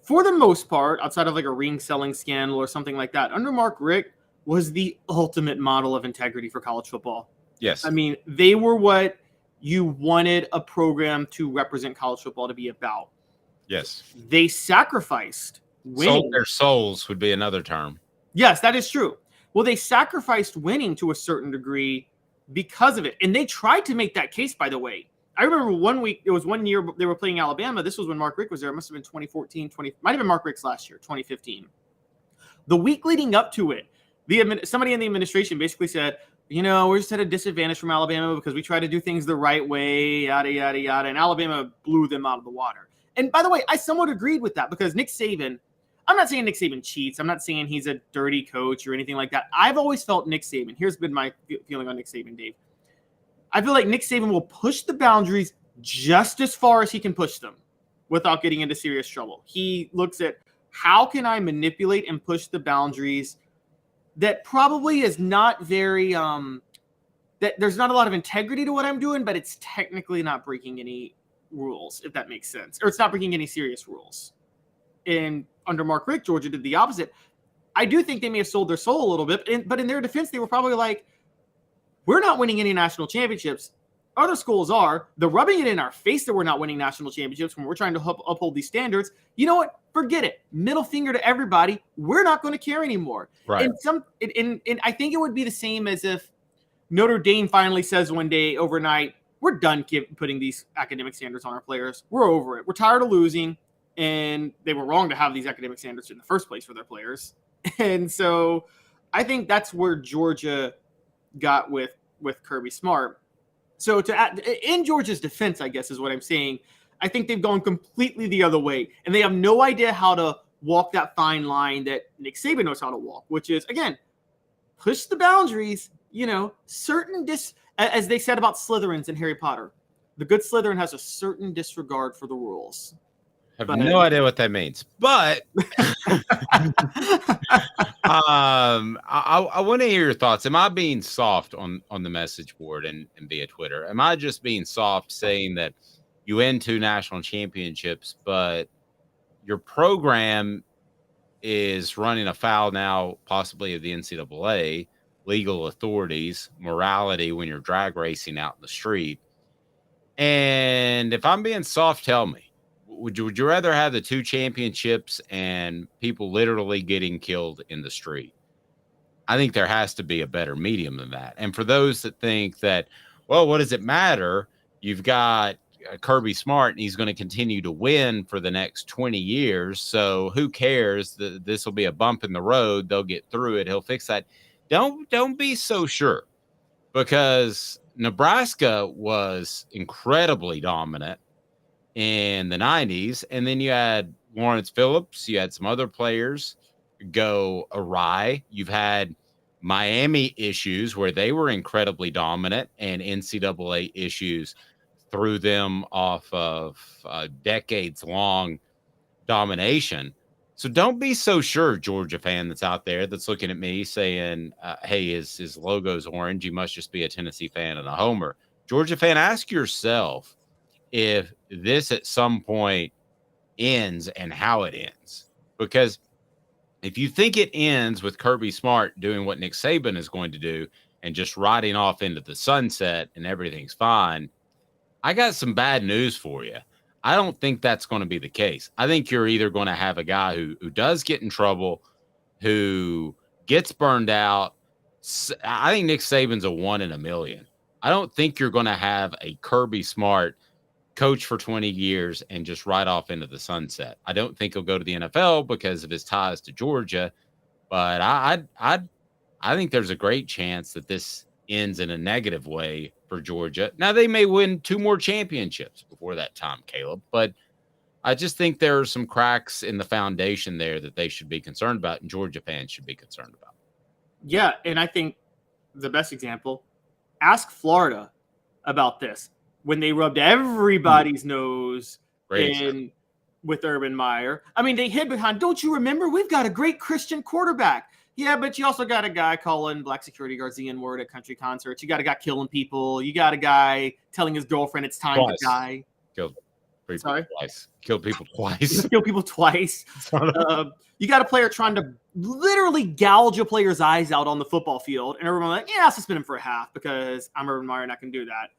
For the most part, outside of like a ring-selling scandal or something like that, under Mark Richt was the ultimate model of integrity for college football. Yes. I mean, they were what you wanted a program to represent college football to be about. Yes. They sacrificed winning. Sold their souls would be another term. Yes, that is true. Well, they sacrificed winning to a certain degree because of it. And they tried to make that case, by the way. I remember it was 1 year they were playing Alabama. This was when Mark Richt was there. It must have been 2014, might have been Mark Richt's last year, 2015. The week leading up to it, somebody in the administration basically said, we're just at a disadvantage from Alabama because we try to do things the right way, yada, yada, yada. And Alabama blew them out of the water. And by the way, I somewhat agreed with that because Nick Saban, I'm not saying Nick Saban cheats. I'm not saying he's a dirty coach or anything like that. I've always felt Nick Saban. Here's been my feeling on Nick Saban, Dave. I feel like Nick Saban will push the boundaries just as far as he can push them without getting into serious trouble. He looks at how can I manipulate and push the boundaries that probably is not very that there's not a lot of integrity to what I'm doing, but it's technically not breaking any rules, if that makes sense. Or it's not breaking any serious rules. And under Mark Richt, Georgia did the opposite. I do think they may have sold their soul a little bit, but in their defense, they were probably like, we're not winning any national championships. Other schools are. They're rubbing it in our face that we're not winning national championships when we're trying to uphold these standards. You know what? Forget it. Middle finger to everybody. We're not going to care anymore. Right. And I think it would be the same as if Notre Dame finally says one day overnight, we're done putting these academic standards on our players. We're over it. We're tired of losing. And they were wrong to have these academic standards in the first place for their players. And so I think that's where Georgia got with Kirby Smart. So in Georgia's defense, I guess is what I'm saying, I think they've gone completely the other way. And they have no idea how to walk that fine line that Nick Saban knows how to walk, which is, again, push the boundaries, as they said about Slytherins in Harry Potter. The good Slytherin has a certain disregard for the rules. I have no idea what that means, but I want to hear your thoughts. Am I being soft on the message board and via Twitter? Am I just being soft saying that you win 2 national championships, but your program is running afoul now, possibly of the NCAA, legal authorities, morality when you're drag racing out in the street? And if I'm being soft, tell me. Would you rather have the 2 championships and people literally getting killed in the street? I think there has to be a better medium than that. And for those that think that, well, what does it matter? You've got Kirby Smart and he's going to continue to win for the next 20 years. So who cares? This will be a bump in the road. They'll get through it. He'll fix that. Don't be so sure, because Nebraska was incredibly dominant in the 90s. And then you had Lawrence Phillips. You had some other players go awry. You've had Miami issues where they were incredibly dominant, and NCAA issues threw them off of decades-long domination. So don't be so sure, Georgia fan that's out there that's looking at me saying, hey, his logo's orange. You must just be a Tennessee fan and a homer. Georgia fan, ask yourself if this at some point ends and how it ends. Because if you think it ends with Kirby Smart doing what Nick Saban is going to do and just riding off into the sunset and everything's fine, I got some bad news for you. I don't think that's going to be the case. I think you're either going to have a guy who does get in trouble, who gets burned out. I think Nick Saban's a 1 in a million. I don't think you're going to have a Kirby Smart coach for 20 years and just ride off into the sunset. I don't think he'll go to the NFL because of his ties to Georgia, but I think there's a great chance that this ends in a negative way for Georgia. Now, they may win 2 more championships before that time, Caleb, but I just think there are some cracks in the foundation there that they should be concerned about, and Georgia fans should be concerned about. Yeah, and I think the best example, ask Florida about this when they rubbed everybody's nose with Urban Meyer. I mean, they hid behind, don't you remember? We've got a great Christian quarterback. Yeah, but you also got a guy calling black security guards the N-word at country concerts. You got a guy killing people. You got a guy telling his girlfriend it's time to die. Killed people twice. Killed people twice. Killed people twice. You got a player trying to literally gouge a player's eyes out on the football field. And everyone's like, yeah, I'll suspend him for a half because I'm Urban Meyer and I can do that.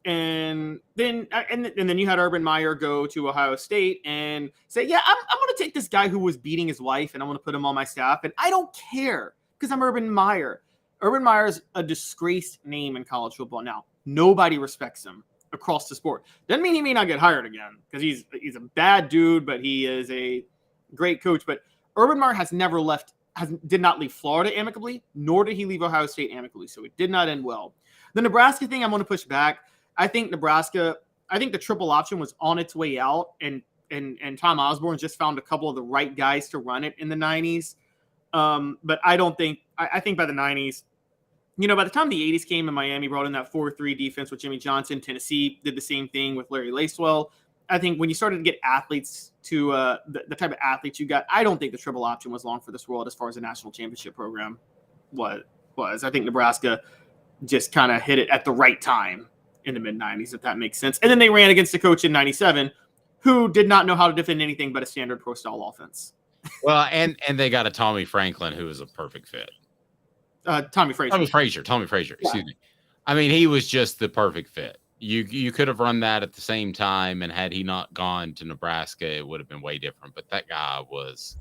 And then you had Urban Meyer go to Ohio State and say, yeah, I'm going to take this guy who was beating his wife and I'm going to put him on my staff. And I don't care because I'm Urban Meyer. Urban Meyer is a disgraced name in college football now. Nobody respects him across the sport. Doesn't mean he may not get hired again because he's a bad dude, but he is a great coach. But Urban Meyer did not leave Florida amicably, nor did he leave Ohio State amicably. So it did not end well. The Nebraska thing, I'm going to push back. I think the triple option was on its way out, and Tom Osborne just found a couple of the right guys to run it in the 90s. But I think by the 90s, by the time the 80s came and Miami brought in that 4-3 defense with Jimmy Johnson, Tennessee did the same thing with Larry Lacewell. I think when you started to get athletes to the type of athletes you got, I don't think the triple option was long for this world as far as the national championship program was. I think Nebraska just kind of hit it at the right time in the mid-90s, if that makes sense. And then they ran against a coach in 97 who did not know how to defend anything but a standard pro-style offense. Well, and they got a Tommy Franklin who was a perfect fit. Tommy Frazier. Excuse me. I mean, he was just the perfect fit. You could have run that at the same time, and had he not gone to Nebraska, it would have been way different. But that guy was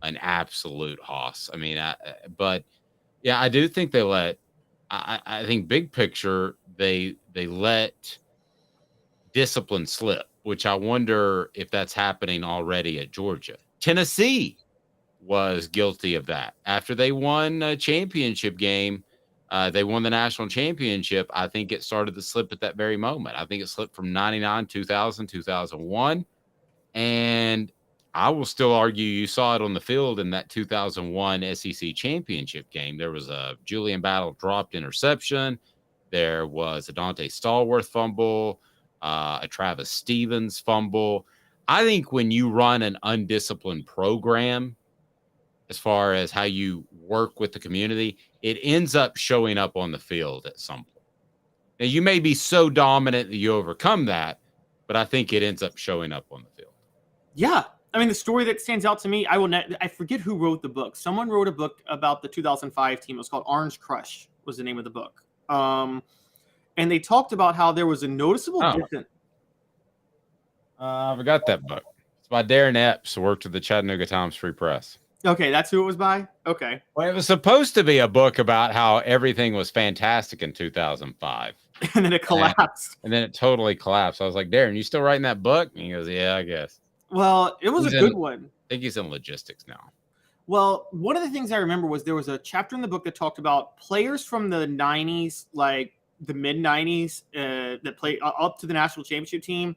an absolute hoss. I mean, I do think they let. I think big picture they let discipline slip, which I wonder if that's happening already at Georgia. Tennessee was guilty of that. After they won a championship game, they won the national championship. I think it started to slip at that very moment. I think it slipped from 99, 2000, 2001. And I will still argue you saw it on the field in that 2001 SEC championship game. There was a Julian Battle dropped interception. There was a Dante Stallworth fumble, a Travis Stevens fumble. I think when you run an undisciplined program, as far as how you work with the community, it ends up showing up on the field at some point. Now, you may be so dominant that you overcome that, but I think it ends up showing up on the field. Yeah. I mean, the story that stands out to me, I forget who wrote the book. Someone wrote a book about the 2005 team. It was called Orange Crush was the name of the book. And they talked about how there was a noticeable difference. I forgot that book. It's by Darren Epps, who worked at the Chattanooga Times Free Press. Okay, that's who it was by? Okay. Well, it was supposed to be a book about how everything was fantastic in 2005. And then it collapsed. And then it totally collapsed. I was like, Darren, you still writing that book? And he goes, yeah, I guess. Well, it was a good one. I think he's in logistics now. Well, one of the things I remember was there was a chapter in the book that talked about players from the 90s, like the mid-90s, that played up to the national championship team,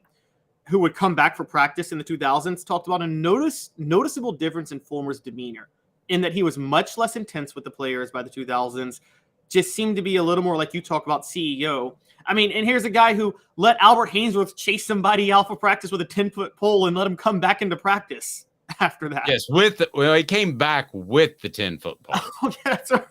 who would come back for practice in the 2000s, talked about a noticeable difference in Fulmer's demeanor, in that he was much less intense with the players by the 2000s, just seemed to be a little more like you talk about CEO. I mean, and here's a guy who let Albert Hainsworth chase somebody out for practice with a 10-foot pole and let him come back into practice after that. Yes, he came back with the 10-foot pole. Okay, that's right.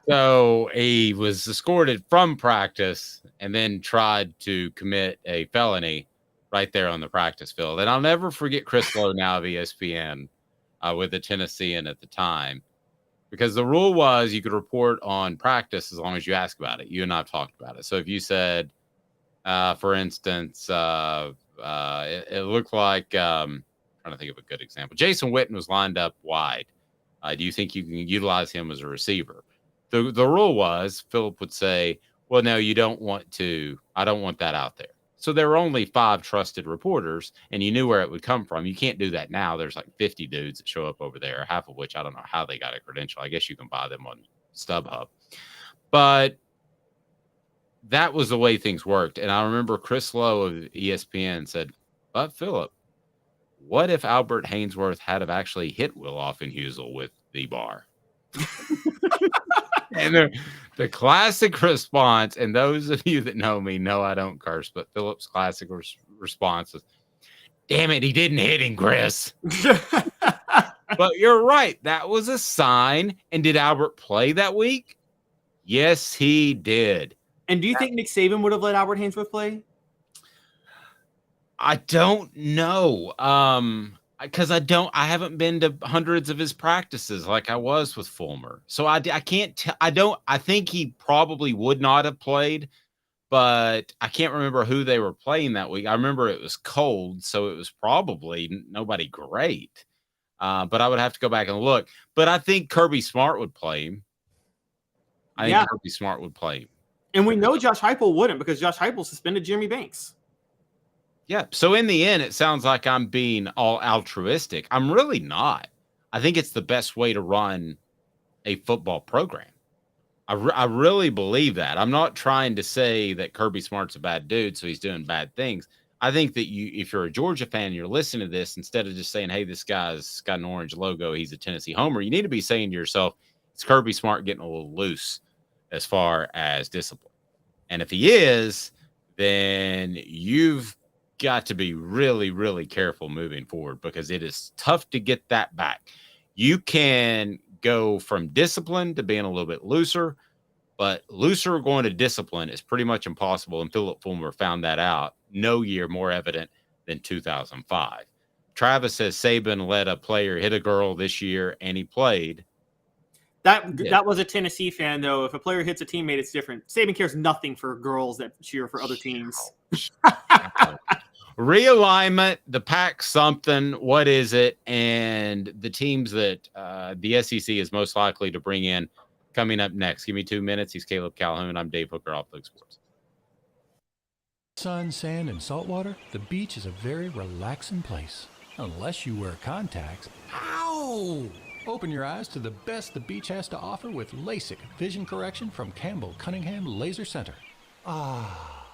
So he was escorted from practice and then tried to commit a felony right there on the practice field. And I'll never forget Chris Lowe, now of ESPN, with the Tennessean at the time, because the rule was you could report on practice as long as you ask about it. You and I have talked about it. So if you said, for instance, it looked like, trying to think of a good example. Jason Witten was lined up wide. Do you think you can utilize him as a receiver? The rule was Philip would say, well, no, you don't want to. I don't want that out there. So there were only 5 trusted reporters, and you knew where it would come from. You can't do that now. There's like 50 dudes that show up over there, half of which I don't know how they got a credential. I guess you can buy them on StubHub. But that was the way things worked. And I remember Chris Lowe of ESPN said, but Philip, what if Albert Hainsworth had have actually hit Will Offenhusel with the bar? And the classic response, and those of you that know me know I don't curse, but Philip's classic response is, damn it, he didn't hit him, Chris. But you're right. That was a sign. And did Albert play that week? Yes, he did. And do you think Nick Saban would have let Albert Hainsworth play? I don't know. Because I haven't been to hundreds of his practices like I was with Fulmer. So I can't I think he probably would not have played, but I can't remember who they were playing that week. I remember it was cold, so it was probably nobody great. But I would have to go back and look. But I think Kirby Smart would play him. I think Kirby Smart would play him. And we know Josh Heupel wouldn't, because Josh Heupel suspended Jeremy Banks. Yeah. So in the end, it sounds like I'm being all altruistic. I'm really not. I think it's the best way to run a football program. I really believe that. I'm not trying to say that Kirby Smart's a bad dude, so he's doing bad things. I think that if you're a Georgia fan and you're listening to this, instead of just saying, hey, this guy's got an orange logo, he's a Tennessee homer, you need to be saying to yourself, it's Kirby Smart getting a little loose as far as discipline. And if he is, then you've got to be really, really careful moving forward, because it is tough to get that back. You can go from discipline to being a little bit looser, but looser going to discipline is pretty much impossible. And Philip Fulmer found that out. No year more evident than 2005. Travis says Saban let a player hit a girl this year, and he played. That was a Tennessee fan, though. If a player hits a teammate, it's different. Saban cares nothing for girls that cheer for other teams. Realignment, the pack something, what is it? And the teams that the SEC is most likely to bring in coming up next. Give me 2 minutes. He's Caleb Calhoun. I'm Dave Hooker, Off the Hook Sports. Sun, sand, and salt water, the beach is a very relaxing place. Unless you wear contacts. Ow! Open your eyes to the best the beach has to offer with LASIK vision correction from Campbell Cunningham Laser Center. Ah.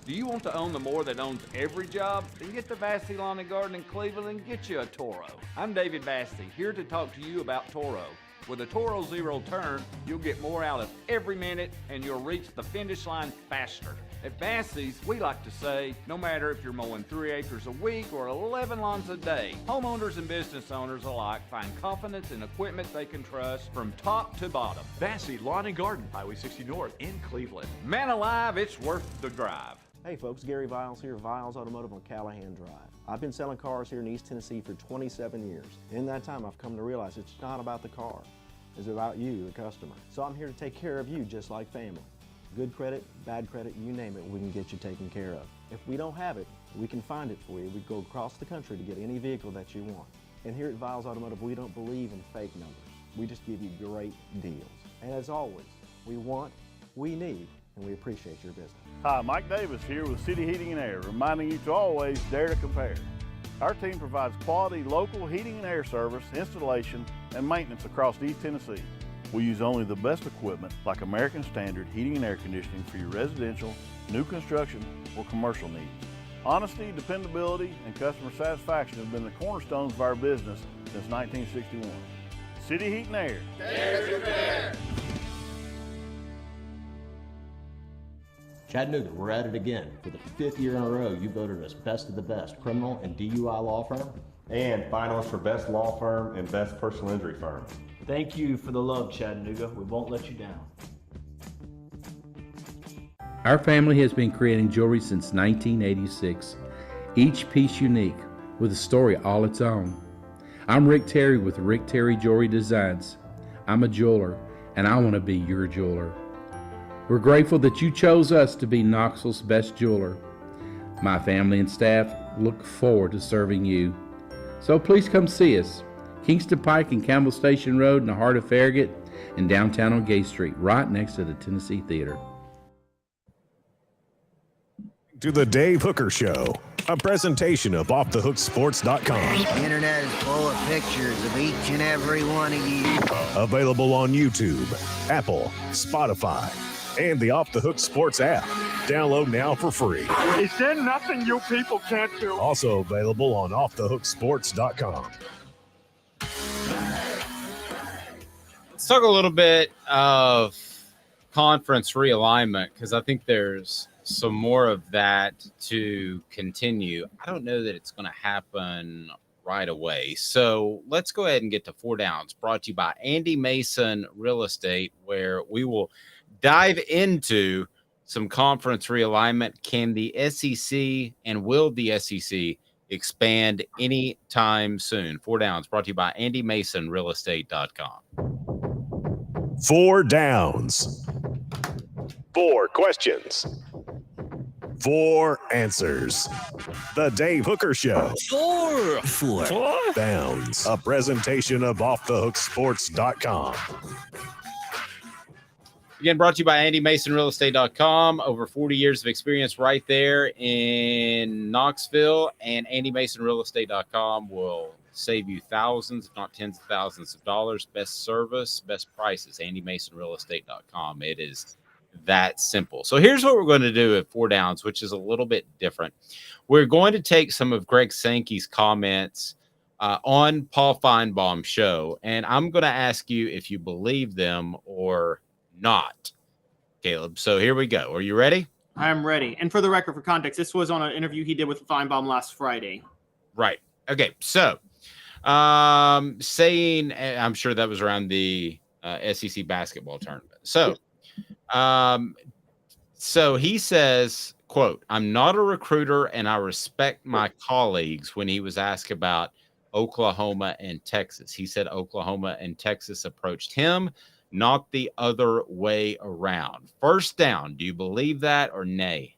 Do you want to own the more that owns every job? Then get to Vassy Lawn and Garden in Cleveland and get you a Toro. I'm David Vassy, here to talk to you about Toro. With a Toro Zero Turn, you'll get more out of every minute and you'll reach the finish line faster. At Vassy's, we like to say, no matter if you're mowing 3 acres a week or 11 lawns a day, homeowners and business owners alike find confidence in equipment they can trust from top to bottom. Vassy Lawn and Garden, Highway 60 North in Cleveland. Man alive, it's worth the drive. Hey folks, Gary Viles here, Viles Automotive on Callahan Drive. I've been selling cars here in East Tennessee for 27 years. In that time, I've come to realize it's not about the car. It's about you, the customer. So I'm here to take care of you just like family. Good credit, bad credit, you name it, we can get you taken care of. If we don't have it, we can find it for you. We go across the country to get any vehicle that you want. And here at Viles Automotive, we don't believe in fake numbers. We just give you great deals. And as always, we want, we need, and we appreciate your business. Hi, Mike Davis here with City Heating and Air, reminding you to always dare to compare. Our team provides quality local heating and air service, installation, and maintenance across East Tennessee. We use only the best equipment like American Standard heating and air conditioning for your residential, new construction, or commercial needs. Honesty, dependability, and customer satisfaction have been the cornerstones of our business since 1961. City Heat and Air. Dare to compare. Chattanooga, we're at it again. For the 5th year in a row, you voted us Best of the Best criminal and DUI law firm. And finalist for Best Law Firm and Best Personal Injury Firm. Thank you for the love, Chattanooga. We won't let you down. Our family has been creating jewelry since 1986, each piece unique with a story all its own. I'm Rick Terry with Rick Terry Jewelry Designs. I'm a jeweler, and I want to be your jeweler. We're grateful that you chose us to be Knoxville's best jeweler. My family and staff look forward to serving you. So please come see us. Kingston Pike and Campbell Station Road in the heart of Farragut, and downtown on Gay Street, right next to the Tennessee Theater. To the Dave Hooker Show, a presentation of OffTheHookSports.com. The internet is full of pictures of each and every one of you. Available on YouTube, Apple, Spotify, and the Off the Hook Sports app. Download now for free. Is there nothing you people can't do? Also available on OffTheHookSports.com. Let's talk a little bit of conference realignment, because I think there's some more of that to continue. I don't know that it's going to happen right away. So let's go ahead and get to 4 Downs, brought to you by Andy Mason Real Estate, where we will dive into some conference realignment. Can the SEC and will the SEC expand anytime soon? 4 Downs, brought to you by Andy Mason Realestate.com. 4 Downs. 4 questions. 4 answers. The Dave Hooker Show. 4 Downs, a presentation of offthehooksports.com. Again, brought to you by AndyMasonRealEstate.com. Over 40 years of experience right there in Knoxville. And AndyMasonRealEstate.com will save you thousands, if not tens of thousands of dollars. Best service, best prices. AndyMasonRealEstate.com. It is that simple. So here's what we're going to do at 4 Downs, which is a little bit different. We're going to take some of Greg Sankey's comments on Paul Feinbaum's show, and I'm going to ask you if you believe them or not, Caleb. So here we go. Are you ready? I'm ready. And for the record, for context, this was on an interview he did with Feinbaum last Friday. Right. Okay. So saying, I'm sure that was around the SEC basketball tournament. So he says, quote, "I'm not a recruiter and I respect my colleagues," when he was asked about Oklahoma and Texas. He said Oklahoma and Texas approached him, not the other way around. First down, do you believe that or nay?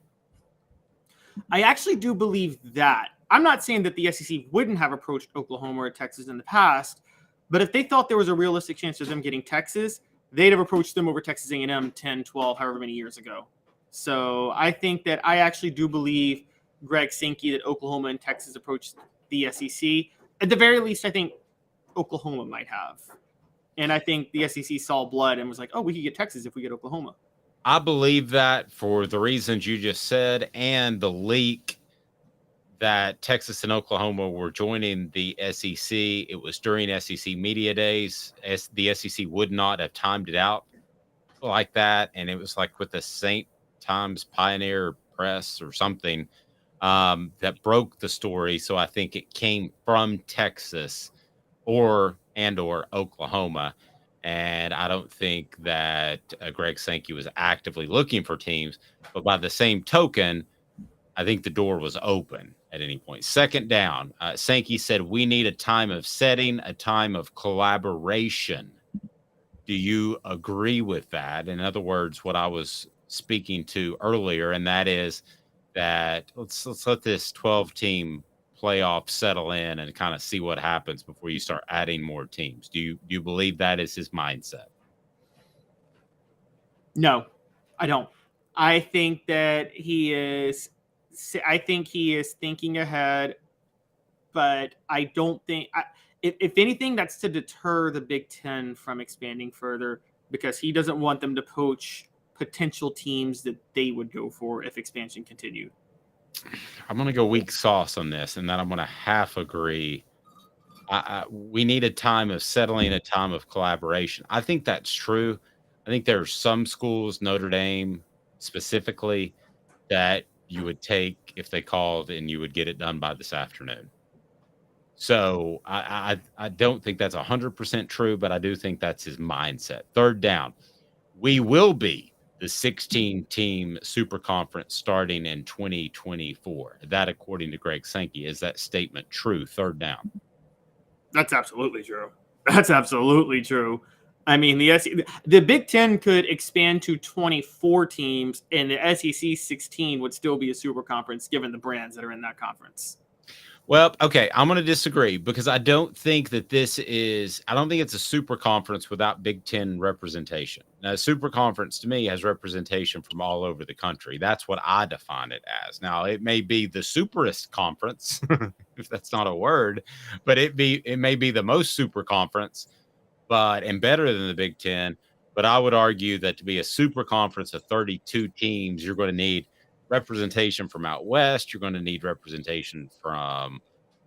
I actually do believe that. I'm not saying that the SEC wouldn't have approached Oklahoma or Texas in the past, but if they thought there was a realistic chance of them getting Texas, they'd have approached them over Texas A&M 10, 12, however many years ago. So I think that I actually do believe Greg Sankey that Oklahoma and Texas approached the SEC. At the very least, I think Oklahoma might have. And I think the SEC saw blood and was like, oh, we could get Texas if we get Oklahoma. I believe that for the reasons you just said and the leak that Texas and Oklahoma were joining the SEC. It was during SEC media days. The SEC would not have timed it out like that. And it was like with the St. Times Pioneer Press or something that broke the story. So I think it came from Texas or Oklahoma. And I don't think that Greg Sankey was actively looking for teams. But by the same token, I think the door was open at any point. Second down, Sankey said, "We need a time of setting, a time of collaboration." Do you agree with that? In other words, what I was speaking to earlier, and that is that let's let this 12-team playoff settle in and kind of see what happens before you start adding more teams. Do you believe that is his mindset? No, I don't. I think that he is thinking ahead, but I don't think if anything, that's to deter the Big Ten from expanding further, because he doesn't want them to poach potential teams that they would go for if expansion continued. I'm going to go weak sauce on this, and then I'm going to half agree. We need a time of settling, a time of collaboration. I think that's true. I think there are some schools, Notre Dame specifically, that you would take if they called and you would get it done by this afternoon. So I don't think that's 100% true, but I do think that's his mindset. Third down, we will be the 16-team super conference starting in 2024. That, according to Greg Sankey, is that statement true? Third down. That's absolutely true. That's absolutely true. I mean, the Big Ten could expand to 24 teams, and the SEC 16 would still be a super conference given the brands that are in that conference. Well, okay, I'm going to disagree because I don't think it's a super conference without Big Ten representation. Now, a super conference to me has representation from all over the country. That's what I define it as. Now, it may be the superest conference, if that's not a word, but it may be the most super conference, and better than the Big Ten. But I would argue that to be a super conference of 32 teams, you're going to need representation from out west. You're going to need representation from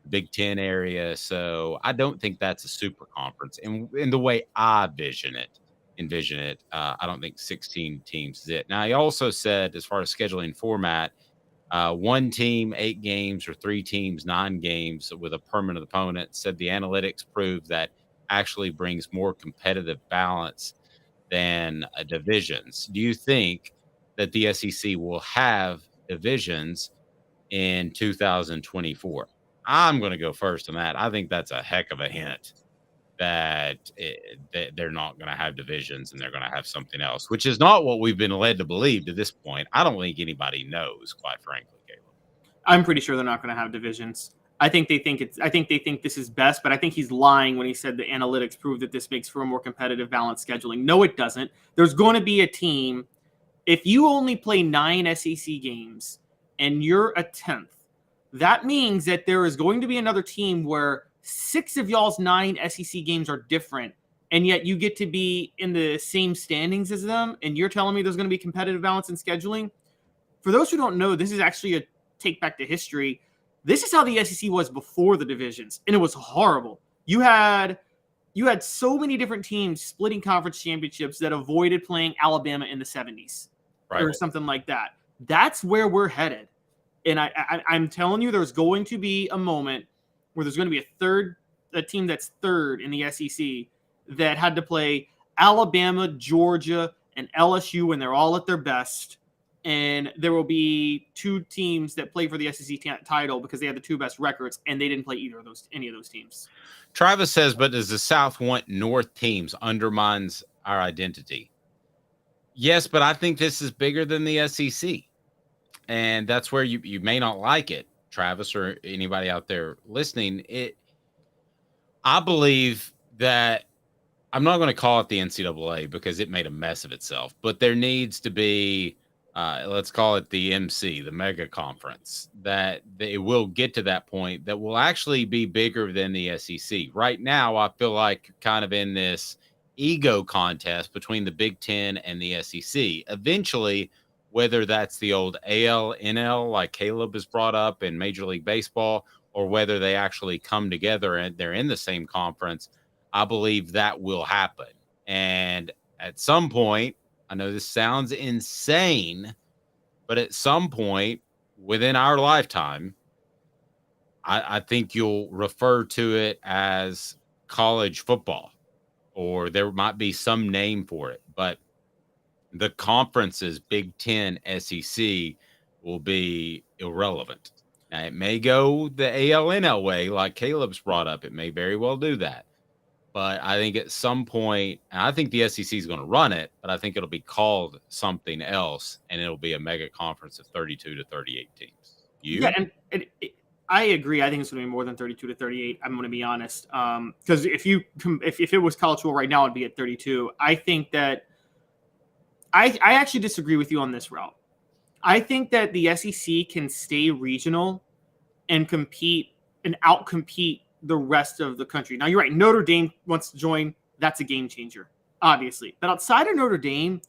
the Big Ten area. So I don't think that's a super conference. And in the way I envision it, I don't think 16 teams is it. Now, he also said, as far as scheduling format, 1 team, 8 games, or 3 teams, 9 games with a permanent opponent. Said the analytics prove that actually brings more competitive balance than divisions. Do you think that the SEC will have divisions in 2024? I'm going to go first on that. I think that's a heck of a hint. that they're not going to have divisions and they're going to have something else, which is not what we've been led to believe to this point. I don't think anybody knows, quite frankly, Caleb. I'm pretty sure they're not going to have divisions. I think they think this is best, but I think he's lying when he said the analytics prove that this makes for a more competitive, balanced scheduling. No, it doesn't. There's going to be a team. If you only play 9 SEC games and you're a 10th, that means that there is going to be another team where 6 of y'all's 9 SEC games are different, and yet you get to be in the same standings as them, and you're telling me there's going to be competitive balance in scheduling? For those who don't know, this is actually a take back to history. This is how the SEC was before the divisions, and it was horrible. You had so many different teams splitting conference championships that avoided playing Alabama in the 70s or something like that. That's where we're headed. And I'm telling you, there's going to be a moment where there's going to be a team that's third in the SEC that had to play Alabama, Georgia, and LSU when they're all at their best. And there will be 2 teams that play for the SEC title because they had the 2 best records, and they didn't play any of those teams. Travis says, but does the South want North teams? Undermines our identity. Yes, but I think this is bigger than the SEC. And that's where you may not like it, Travis, or anybody out there listening. I believe that I'm not going to call it the NCAA because it made a mess of itself, but there needs to be, let's call it the MC, the mega conference, that it will get to that point that will actually be bigger than the SEC. Right now, I feel like kind of in this ego contest between the Big Ten and the SEC. Eventually, whether that's the old AL, NL, like Caleb has brought up in Major League Baseball, or whether they actually come together and they're in the same conference, I believe that will happen. And at some point, I know this sounds insane, but at some point within our lifetime, I think you'll refer to it as college football, or there might be some name for it. But the conferences, Big Ten, SEC, will be irrelevant. Now, it may go the ALNL way, like Caleb's brought up. It may very well do that. But I think at some point, and I think the SEC is going to run it, but I think it'll be called something else, and it'll be a mega conference of 32 to 38 teams. Yeah, and I agree. I think it's going to be more than 32 to 38. I'm going to be honest. Because if it was college football right now, it'd be at 32. I think that I actually disagree with you on this route. I think that the SEC can stay regional and compete and outcompete the rest of the country. Now, you're right. Notre Dame wants to join. That's a game changer, obviously. But outside of Notre Dame,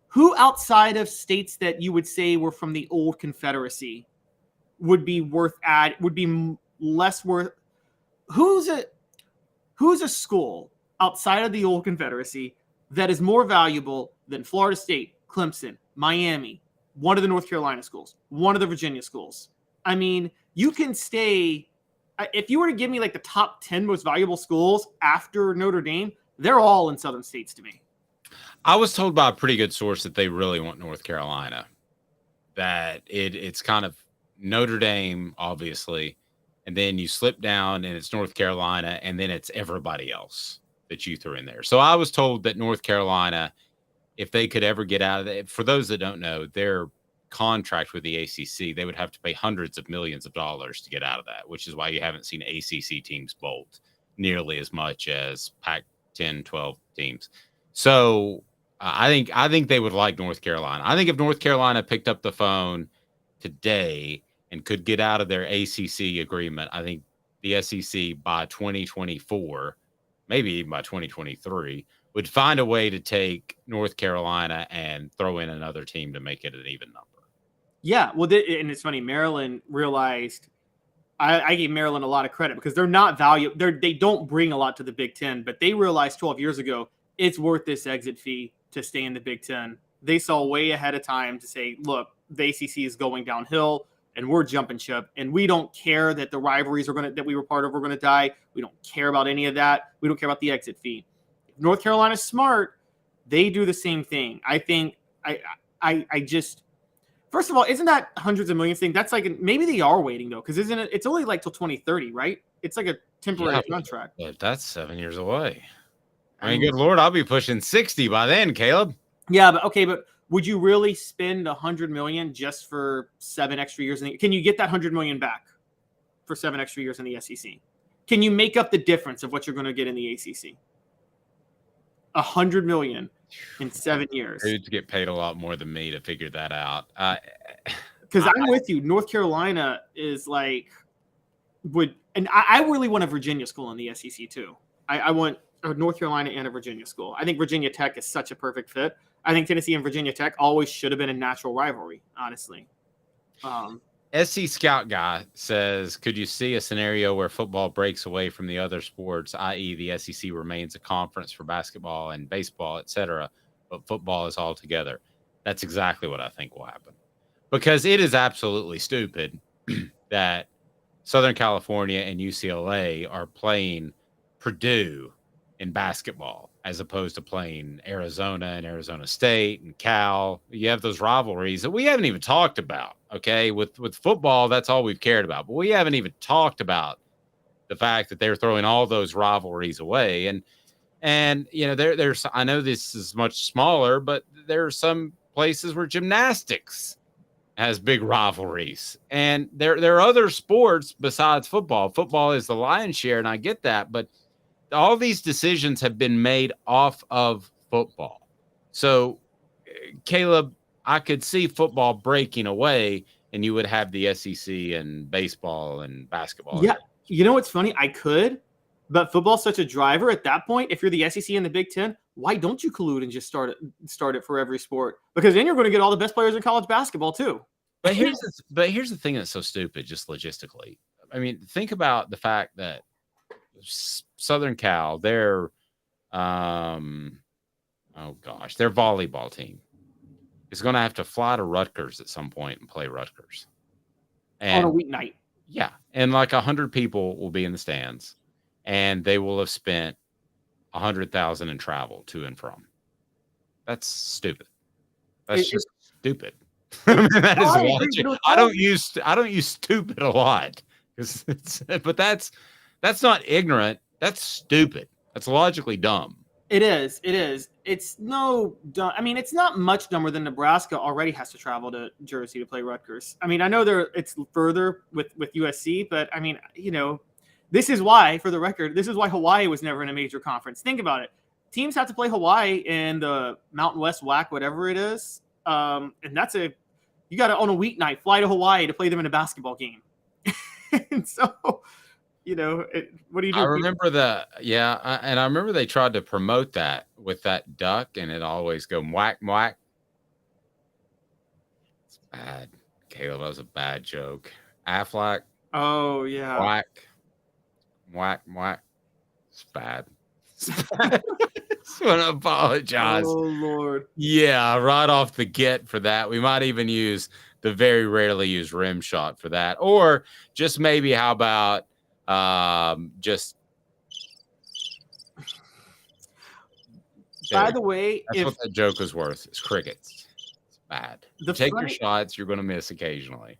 who outside of states that you would say were from the old Confederacy would be less worth? Who's a school outside of the old Confederacy that is more valuable than Florida State, Clemson, Miami, one of the North Carolina schools, one of the Virginia schools? I mean, you can stay. If you were to give me like the top 10 most valuable schools after Notre Dame, they're all in southern states to me. I was told by a pretty good source that they really want North Carolina, that it's kind of Notre Dame, obviously, and then you slip down and it's North Carolina, and then it's everybody else that you threw in there. So I was told that North Carolina, if they could ever get out of it, for those that don't know, their contract with the ACC, they would have to pay hundreds of millions of dollars to get out of that, which is why you haven't seen ACC teams bolt nearly as much as Pac-10, 12 teams. So I think they would like North Carolina. I think if North Carolina picked up the phone today and could get out of their ACC agreement, I think the SEC by 2024, maybe even by 2023, would find a way to take North Carolina and throw in another team to make it an even number. Yeah, well, and it's funny. Maryland realized I gave Maryland a lot of credit because they're not they don't bring a lot to the Big Ten, but they realized 12 years ago it's worth this exit fee to stay in the Big Ten. They saw way ahead of time to say, look, the ACC is going downhill and we're jumping ship, and we don't care that the rivalries that we were part of are going to die. We don't care about any of that. We don't care about the exit fee. If North Carolina's smart, they do the same thing. I think First of all, isn't that hundreds of millions thing? That's like maybe they are waiting though, because isn't it? It's only like till 2030, right? It's like a temporary contract. But that's 7 years away. I mean, good Lord, I'll be pushing 60 by then, Caleb. Yeah, but would you really spend $100 million just for 7 extra years? Can you get that $100 million back for 7 extra years in the SEC? Can you make up the difference of what you're going to get in the ACC? $100 million in 7 years. Dudes get paid a lot more than me to figure that out. Because I'm with you. North Carolina is like I really want a Virginia school in the SEC too. I want a North Carolina and a Virginia school. I think Virginia Tech is such a perfect fit. I think Tennessee and Virginia Tech always should have been a natural rivalry, honestly. SC Scout Guy says, could you see a scenario where football breaks away from the other sports, i.e. the SEC remains a conference for basketball and baseball, etc., but football is all together? That's exactly what I think will happen. Because it is absolutely stupid that Southern California and UCLA are playing Purdue in basketball as opposed to playing Arizona and Arizona State and Cal. You have those rivalries that we haven't even talked about. Okay, with football, that's all we've cared about, but we haven't even talked about the fact that they're throwing all those rivalries away. And you know, there's I know this is much smaller, but there are some places where gymnastics has big rivalries, and there are other sports besides football. Football is the lion's share, and I get that, but all these decisions have been made off of football. So, Caleb, I could see football breaking away, and you would have the SEC and baseball and basketball. Yeah, you know what's funny? I could, but football's such a driver at that point. If you're the SEC and the Big Ten, why don't you collude and just start it for every sport? Because then you're going to get all the best players in college basketball too. But here's the thing that's so stupid, just logistically. I mean, think about the fact that Southern Cal, their volleyball team is going to have to fly to Rutgers at some point and play Rutgers. And, on a weeknight. Yeah. And like 100 people will be in the stands, and they will have spent $100,000 in travel to and from. That's stupid. That's just stupid. I mean, that is logic. I don't use stupid a lot, but that's not ignorant. That's stupid. That's logically dumb. It is. It's no dumb. I mean, it's not much dumber than Nebraska already has to travel to Jersey to play Rutgers. I mean, I know it's further with USC, but I mean, you know, this is why, for the record, this is why Hawaii was never in a major conference. Think about it. Teams have to play Hawaii in the Mountain West WAC, whatever it is. And you got to, on a weeknight, fly to Hawaii to play them in a basketball game. And so, you know, what do you do? I remember and I remember they tried to promote that with that duck, and it always go whack, whack. It's bad. Caleb, that was a bad joke. Aflac. Oh, yeah. Whack, whack, whack. It's bad. I want to apologize. Oh, Lord. Yeah, right off the get for that. We might even use the very rarely used rim shot for that. Or just maybe, how about just... By the way, that's what that joke was worth. It's crickets. It's bad. Take your shots. You're going to miss occasionally.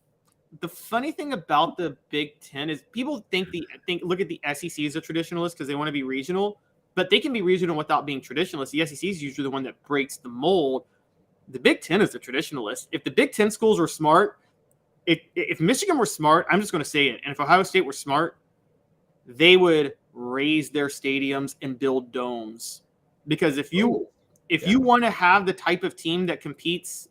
The funny thing about the Big Ten is people look at the SEC as a traditionalist because they want to be regional, but they can be regional without being traditionalist. The SEC is usually the one that breaks the mold. The Big Ten is the traditionalist. If the Big Ten schools were smart, if Michigan were smart, I'm just going to say it, and if Ohio State were smart, they would raise their stadiums and build domes. Because if you want to have the type of team that competes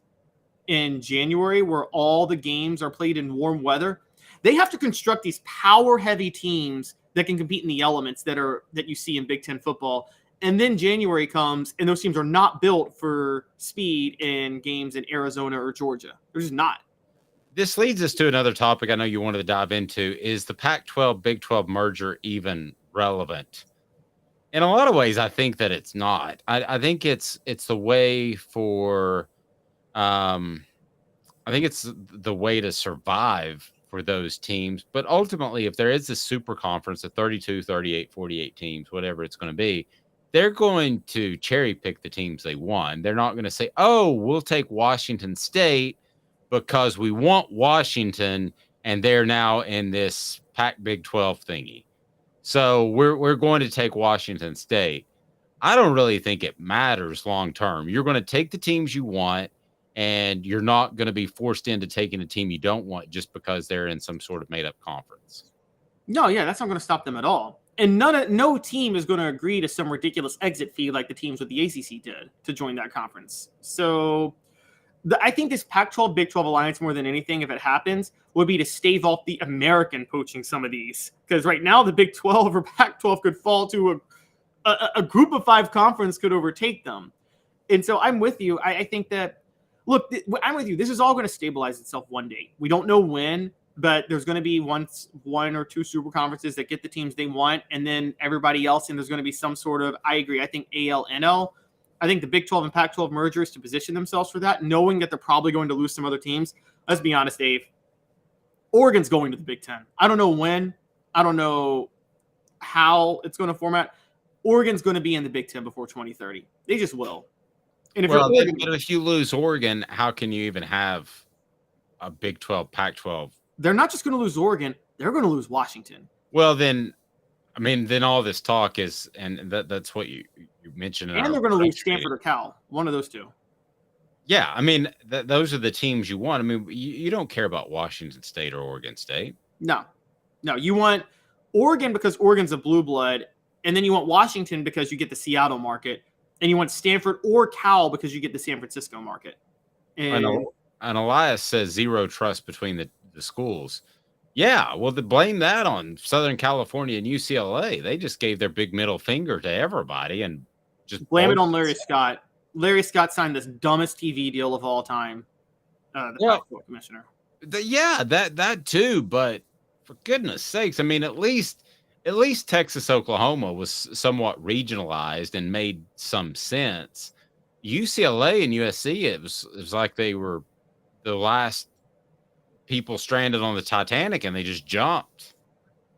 in January where all the games are played in warm weather, they have to construct these power-heavy teams that can compete in the elements that you see in Big Ten football. And then January comes, and those teams are not built for speed in games in Arizona or Georgia. They're just not. This leads us to another topic I know you wanted to dive into. Is the Pac-12 Big 12 merger even relevant? In a lot of ways, I think that it's not. I think it's the way for I think it's the way to survive for those teams. But ultimately, if there is this super conference of 32, 38, 48 teams, whatever it's going to be, they're going to cherry pick the teams they won. They're not going to say, oh, we'll take Washington State because we want Washington, and they're now in this Pac Big 12 thingy. So we're going to take Washington State. I don't really think it matters long term. You're going to take the teams you want, and you're not going to be forced into taking a team you don't want just because they're in some sort of made up conference. No, yeah, that's not going to stop them at all. And no team is going to agree to some ridiculous exit fee like the teams with the ACC did to join that conference. So I think this Pac-12 Big 12 alliance, more than anything, if it happens, would be to stave off the American poaching some of these. Because right now the Big 12 or Pac-12 could fall to a group of 5 conference could overtake them. And so I'm with you. I think that, look, I'm with you. This is all going to stabilize itself one day. We don't know when, but there's going to be one or two super conferences that get the teams they want, and then everybody else, and there's going to be some sort of, I agree, I think AL, NL. I think the Big 12 and Pac-12 merger is to position themselves for that, knowing that they're probably going to lose some other teams. Let's be honest, Dave. Oregon's going to the Big 10. I don't know when. I don't know how it's going to format. Oregon's going to be in the Big 10 before 2030. They just will. And if you lose Oregon, how can you even have a Big 12, Pac-12? They're not just going to lose Oregon. They're going to lose Washington. Well, then all this talk is, and that's what you mentioned. And they're going to lose Stanford or Cal, one of those two. Yeah, those are the teams you want. You don't care about Washington State or Oregon State. No, you want Oregon because Oregon's a blue blood, and then you want Washington because you get the Seattle market, and you want Stanford or Cal because you get the San Francisco market. And Elias says zero trust between the schools. Yeah, well, blame that on Southern California and UCLA. They just gave their big middle finger to everybody and just blame it on Larry Scott. Larry Scott signed this dumbest TV deal of all time. The Pac-12 commissioner. That too. But for goodness sakes, at least Texas, Oklahoma was somewhat regionalized and made some sense. UCLA and USC, it was like they were the last people stranded on the Titanic and they just jumped.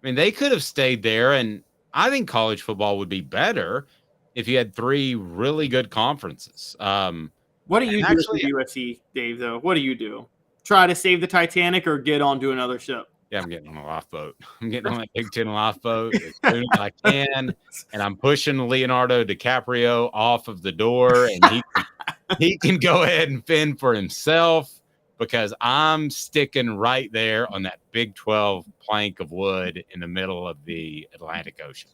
They could have stayed there, and I think college football would be better if you had 3 really good conferences. What do you do with USC, Dave, though? What do you do? Try to save the Titanic or get onto another ship? Yeah, I'm getting on a lifeboat. I'm getting on that Big Ten lifeboat as soon as I can, and I'm pushing Leonardo DiCaprio off of the door, and he can go ahead and fend for himself, because I'm sticking right there on that Big 12 plank of wood in the middle of the Atlantic Ocean.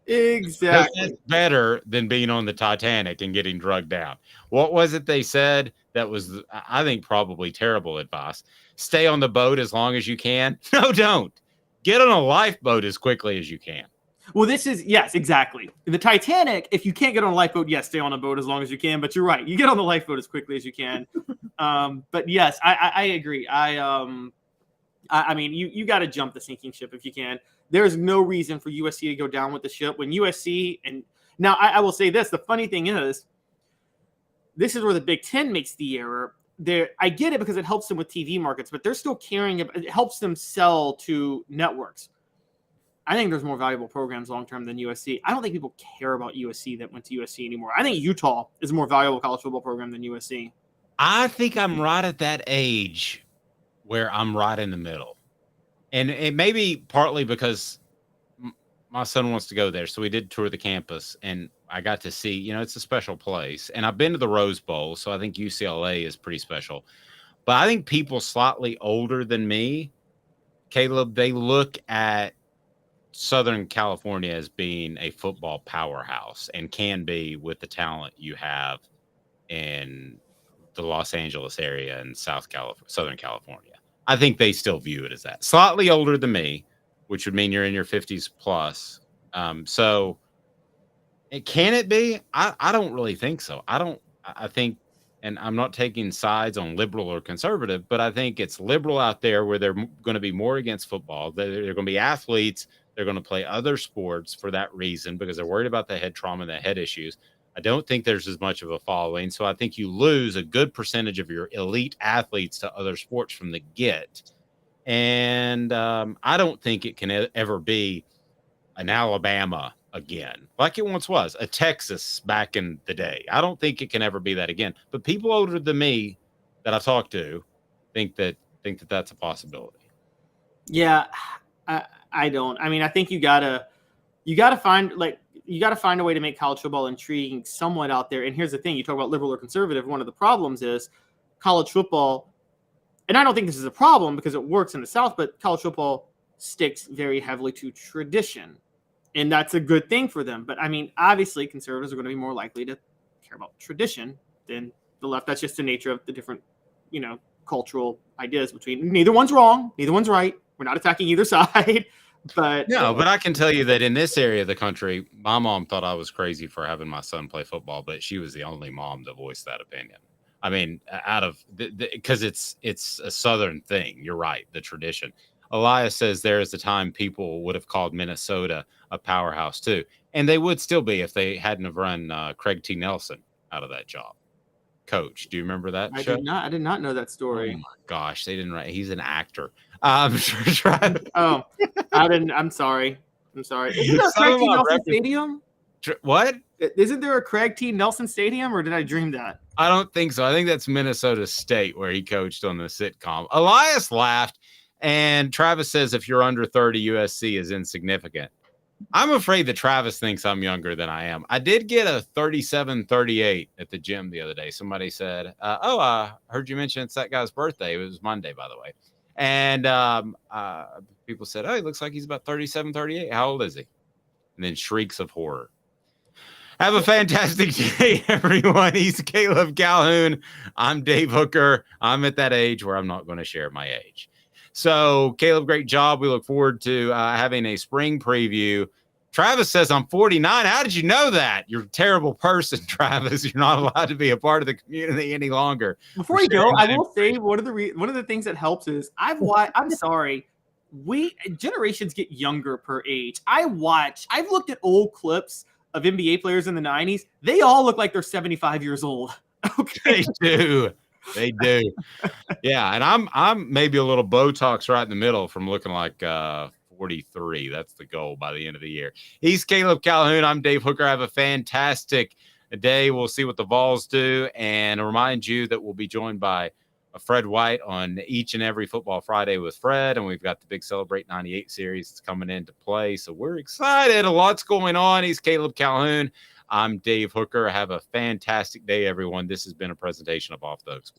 Exactly. It's better than being on the Titanic and getting drugged down. What was it they said that was, I think, probably terrible advice? Stay on the boat as long as you can. No, don't. Get on a lifeboat as quickly as you can. Well, yes, exactly. The Titanic, if you can't get on a lifeboat, yes, stay on a boat as long as you can. But you're right. You get on the lifeboat as quickly as you can. But yes, I agree. You got to jump the sinking ship if you can. There's no reason for USC to go down with the ship when USC, and now I will say this. The funny thing is, this is where the Big Ten makes the error. I get it because it helps them with TV markets, but they're still caring about, it helps them sell to networks. I think there's more valuable programs long-term than USC. I don't think people care about USC that went to USC anymore. I think Utah is a more valuable college football program than USC. I think I'm right at that age where I'm right in the middle. And it may be partly because my son wants to go there. So we did tour the campus, and I got to see, it's a special place. And I've been to the Rose Bowl, so I think UCLA is pretty special. But I think people slightly older than me, Caleb, they look at Southern California as being a football powerhouse, and can be with the talent you have in the Los Angeles area and Southern California. I think they still view it as that. Slightly older than me, which would mean you're in your 50s plus. So can it be? I don't really think so. I think, and I'm not taking sides on liberal or conservative, but I think it's liberal out there where they're going to be more against football. They're going to be athletes. They're going to play other sports for that reason, because they're worried about the head trauma and the head issues. I don't think there's as much of a following. So I think you lose a good percentage of your elite athletes to other sports from the get. And I don't think it can ever be an Alabama again, like it once was, a Texas back in the day. I don't think it can ever be that again. But people older than me that I've talked to think that that's a possibility. Yeah, I don't. I mean, I think you gotta find a way to make college football intriguing somewhat out there. And here's the thing: you talk about liberal or conservative. One of the problems is college football, and I don't think this is a problem because it works in the South. But college football sticks very heavily to tradition, and that's a good thing for them. But I mean, obviously, conservatives are going to be more likely to care about tradition than the left. That's just the nature of the different, cultural ideas between. Neither one's wrong. Neither one's right. We're not attacking either side. But I can tell you that in this area of the country, my mom thought I was crazy for having my son play football, but she was the only mom to voice that opinion. I mean, because it's a Southern thing. You're right, the tradition. Elias says there is a time people would have called Minnesota a powerhouse too, and they would still be if they hadn't have run Craig T. Nelson out of that job. Coach, do you remember that show? I did not know that story. Oh my gosh, they didn't write. He's an actor. I didn't. I'm sorry. Isn't there a Craig T. Nelson Stadium? What? Isn't there a Craig T. Nelson Stadium, or did I dream that? I don't think so. I think that's Minnesota State where he coached on the sitcom. Elias laughed, and Travis says if you're under 30, USC is insignificant. I'm afraid that Travis thinks I'm younger than I am. I did get a 37-38 at the gym the other day. Somebody said, I heard you mention it's that guy's birthday. It was Monday, by the way. And people said, he looks like he's about 37-38. How old is he? And then shrieks of horror. Have a fantastic day, everyone. He's Caleb Calhoun. I'm Dave Hooker. I'm at that age where I'm not going to share my age. So, Caleb, great job. We look forward to having a spring preview. Travis says I'm 49. How did you know that? You're a terrible person, Travis. You're not allowed to be a part of the community any longer. Before you go, I will say one of the things that helps is I'm sorry. Generations get younger per age. I've looked at old clips of NBA players in the 90s. They all look like they're 75 years old. Okay. They do. Yeah, and I'm maybe a little Botox right in the middle from looking like 43. That's the goal by the end of the year. He's Caleb Calhoun. I'm Dave Hooker. Have a fantastic day. We'll see what the Vols do, and remind you that we'll be joined by Fred White on each and every Football Friday with Fred, and we've got the big Celebrate 98 series that's coming into play, so we're excited. A lot's going on. He's Caleb Calhoun. I'm Dave Hooker. Have a fantastic day, everyone. This has been a presentation of Off the Hook Sports.